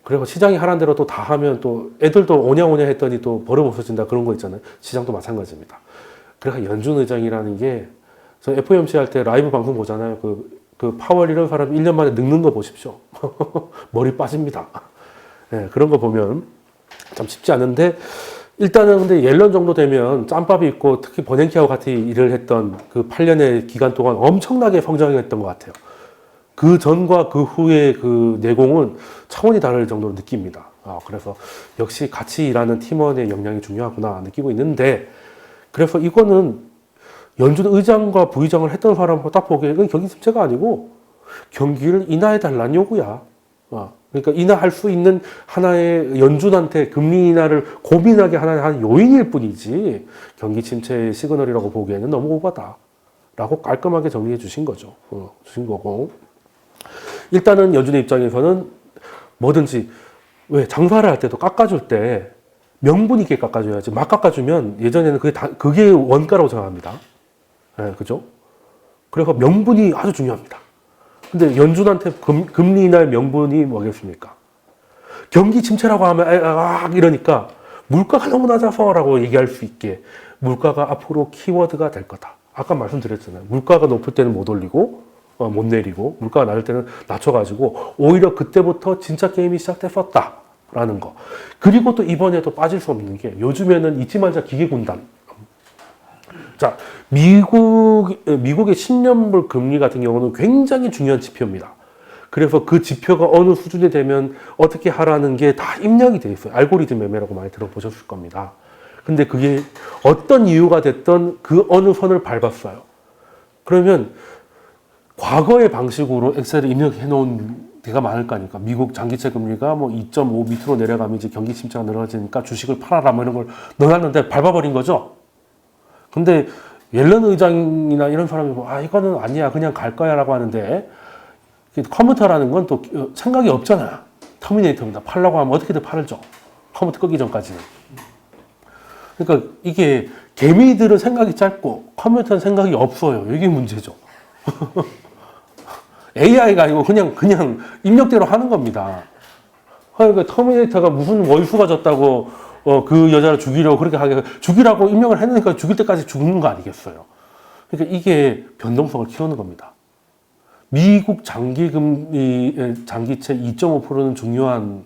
그리고 시장이 하라는 대로 또 다 하면 또 애들도 오냐오냐 했더니 또 버릇 없어진다 그런 거 있잖아요. 시장도 마찬가지입니다. 그래서 연준 의장이라는 게 저 FOMC 할 때 라이브 방송 보잖아요. 그 파월 이런 사람 1년 만에 늙는 거 보십시오. 머리 빠집니다. 네, 그런 거 보면 참 쉽지 않은데 일단은 근데 옐런 정도 되면 짬밥이 있고 특히 버냉키하고 같이 일을 했던 그 8년의 기간 동안 엄청나게 성장했던 것 같아요. 그 전과 그 후의 그 내공은 차원이 다를 정도로 느낍니다. 그래서 역시 같이 일하는 팀원의 역량이 중요하구나 느끼고 있는데 그래서 이거는 연준 의장과 부의장을 했던 사람하고 딱 보기에 이건 경기 침체가 아니고 경기를 인하해달라는 요구야. 그러니까 인하할 수 있는 하나의 연준한테 금리 인하를 고민하게 하는 요인일 뿐이지 경기 침체의 시그널이라고 보기에는 너무 오바다. 라고 깔끔하게 정리해 주신 거죠. 주신 거고. 일단은 연준의 입장에서는 뭐든지 왜 장사를 할 때도 깎아줄 때 명분 있게 깎아줘야지 막 깎아주면 예전에는 그게 원가라고 생각합니다. 네, 그죠? 그래서 명분이 아주 중요합니다. 근데 연준한테 금리 인하의 명분이 뭐겠습니까? 경기 침체라고 하면 이러니까 물가가 너무 낮아서라고 얘기할 수 있게 물가가 앞으로 키워드가 될 거다. 아까 말씀드렸잖아요. 물가가 높을 때는 못 올리고 못 내리고 물가가 낮을 때는 낮춰가지고 오히려 그때부터 진짜 게임이 시작됐었다라는 거. 그리고 또 이번에도 빠질 수 없는 게 요즘에는 잊지 말자 기계군단. 자, 미국의 10년물 금리 같은 경우는 굉장히 중요한 지표입니다. 그래서 그 지표가 어느 수준이 되면 어떻게 하라는 게 다 입력이 돼 있어요. 알고리즘 매매라고 많이 들어보셨을 겁니다. 근데 그게 어떤 이유가 됐던 그 어느 선을 밟았어요. 그러면 과거의 방식으로 엑셀에 입력해 놓은 데가 많을 거 아닙니까? 미국 장기채 금리가 뭐 2.5 밑으로 내려가면 이제 경기 침체가 늘어지니까 주식을 팔아라 뭐 이런 걸 넣어놨는데 밟아버린 거죠. 근데 옐런 의장이나 이런 사람이 이거는 아니야 그냥 갈 거야 라고 하는데 컴퓨터라는 건 또 생각이 없잖아요. 터미네이터입니다. 팔라고 하면 어떻게든 팔죠. 컴퓨터 끄기 전까지는. 그러니까 이게 개미들은 생각이 짧고 컴퓨터는 생각이 없어요. 이게 문제죠. AI가 아니고 그냥 입력대로 하는 겁니다. 그러니까 터미네이터가 무슨 월수가 졌다고 그 여자를 죽이려고 그렇게 죽이라고 입력을 했으니까 죽일 때까지 죽는 거 아니겠어요. 그러니까 이게 변동성을 키우는 겁니다. 미국 장기채 2.5%는 중요한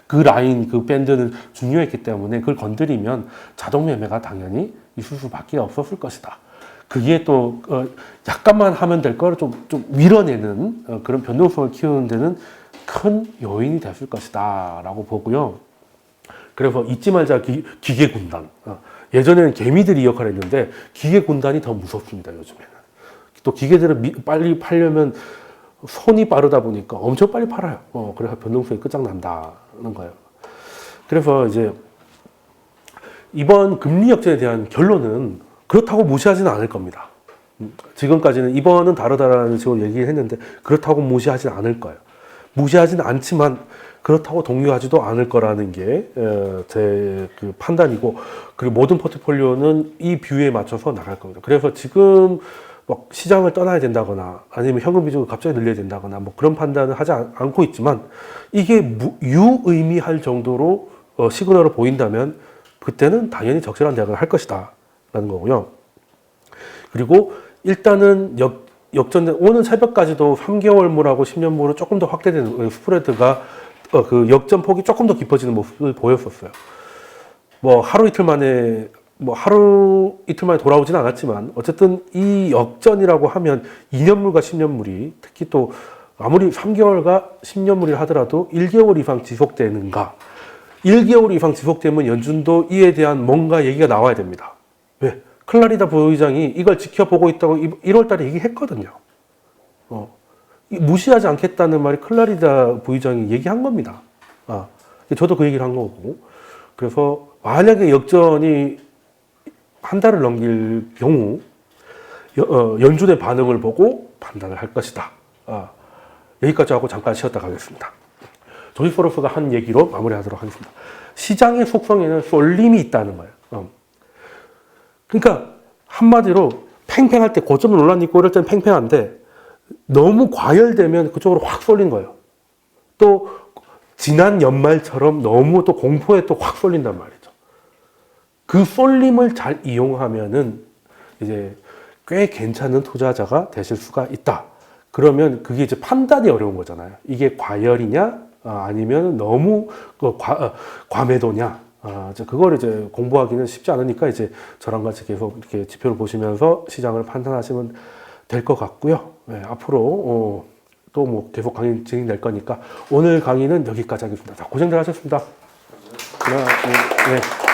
그 라인, 그 밴드는 중요했기 때문에 그걸 건드리면 자동 매매가 당연히 있을 수밖에 없었을 것이다. 그게 또 약간만 하면 될 걸 좀 밀어내는 그런 변동성을 키우는 데는 큰 요인이 됐을 것이다 라고 보고요. 그래서 잊지 말자 기계 군단. 예전에는 개미들이 역할을 했는데 기계 군단이 더 무섭습니다. 요즘에는. 또 기계들을 빨리 팔려면 손이 빠르다 보니까 엄청 빨리 팔아요. 그래서 변동성이 끝장난다는 거예요. 그래서 이제 이번 금리 역전에 대한 결론은 그렇다고 무시하지는 않을 겁니다. 지금까지는 이번은 다르다라는 식으로 얘기를 했는데 그렇다고 무시하지는 않을 거예요. 무시하지는 않지만 그렇다고 동요하지도 않을 거라는 게 제 그 판단이고, 그리고 모든 포트폴리오는 이 뷰에 맞춰서 나갈 겁니다. 그래서 지금 막 시장을 떠나야 된다거나 아니면 현금 비중을 갑자기 늘려야 된다거나 뭐 그런 판단을 하지 않고 있지만, 이게 유의미할 정도로 시그널을 보인다면 그때는 당연히 적절한 대응을 할 것이다 라는 거고요. 그리고 일단은 역전, 오늘 새벽까지도 3개월물하고 10년물은 조금 더 확대되는 스프레드가 그 역전 폭이 조금 더 깊어지는 모습을 보였었어요. 뭐 하루 이틀 만에 돌아오진 않았지만 어쨌든 이 역전이라고 하면 2년물과 10년물이, 특히 또 아무리 3개월과 10년물이라 하더라도 1개월 이상 지속되는가, 1개월 이상 지속되면 연준도 이에 대한 뭔가 얘기가 나와야 됩니다. 왜? 클라리다 부의장이 이걸 지켜보고 있다고 1월 달에 얘기했거든요. 무시하지 않겠다는 말이 클라리다 부의장이 얘기한 겁니다. 저도 그 얘기를 한 거고. 그래서 만약에 역전이 한 달을 넘길 경우 연준의 반응을 보고 판단을 할 것이다. 여기까지 하고 잠깐 쉬었다 가겠습니다. 조지 소로스가 한 얘기로 마무리하도록 하겠습니다. 시장의 속성에는 쏠림이 있다는 거예요. 그러니까 한마디로 팽팽할 때 고점을 올라니고 이럴 때는 팽팽한데 너무 과열되면 그쪽으로 확 쏠린 거예요. 또 지난 연말처럼 너무 또 공포에 또 확 쏠린단 말이죠. 그 쏠림을 잘 이용하면은 이제 꽤 괜찮은 투자자가 되실 수가 있다. 그러면 그게 이제 판단이 어려운 거잖아요. 이게 과열이냐, 아니면 너무 과매도냐. 그걸 이제 공부하기는 쉽지 않으니까 이제 저랑 같이 계속 이렇게 지표를 보시면서 시장을 판단하시면 될 것 같고요. 네, 앞으로 또 뭐 계속 강의 진행될 거니까 오늘 강의는 여기까지 하겠습니다. 자, 고생들 하셨습니다. 네.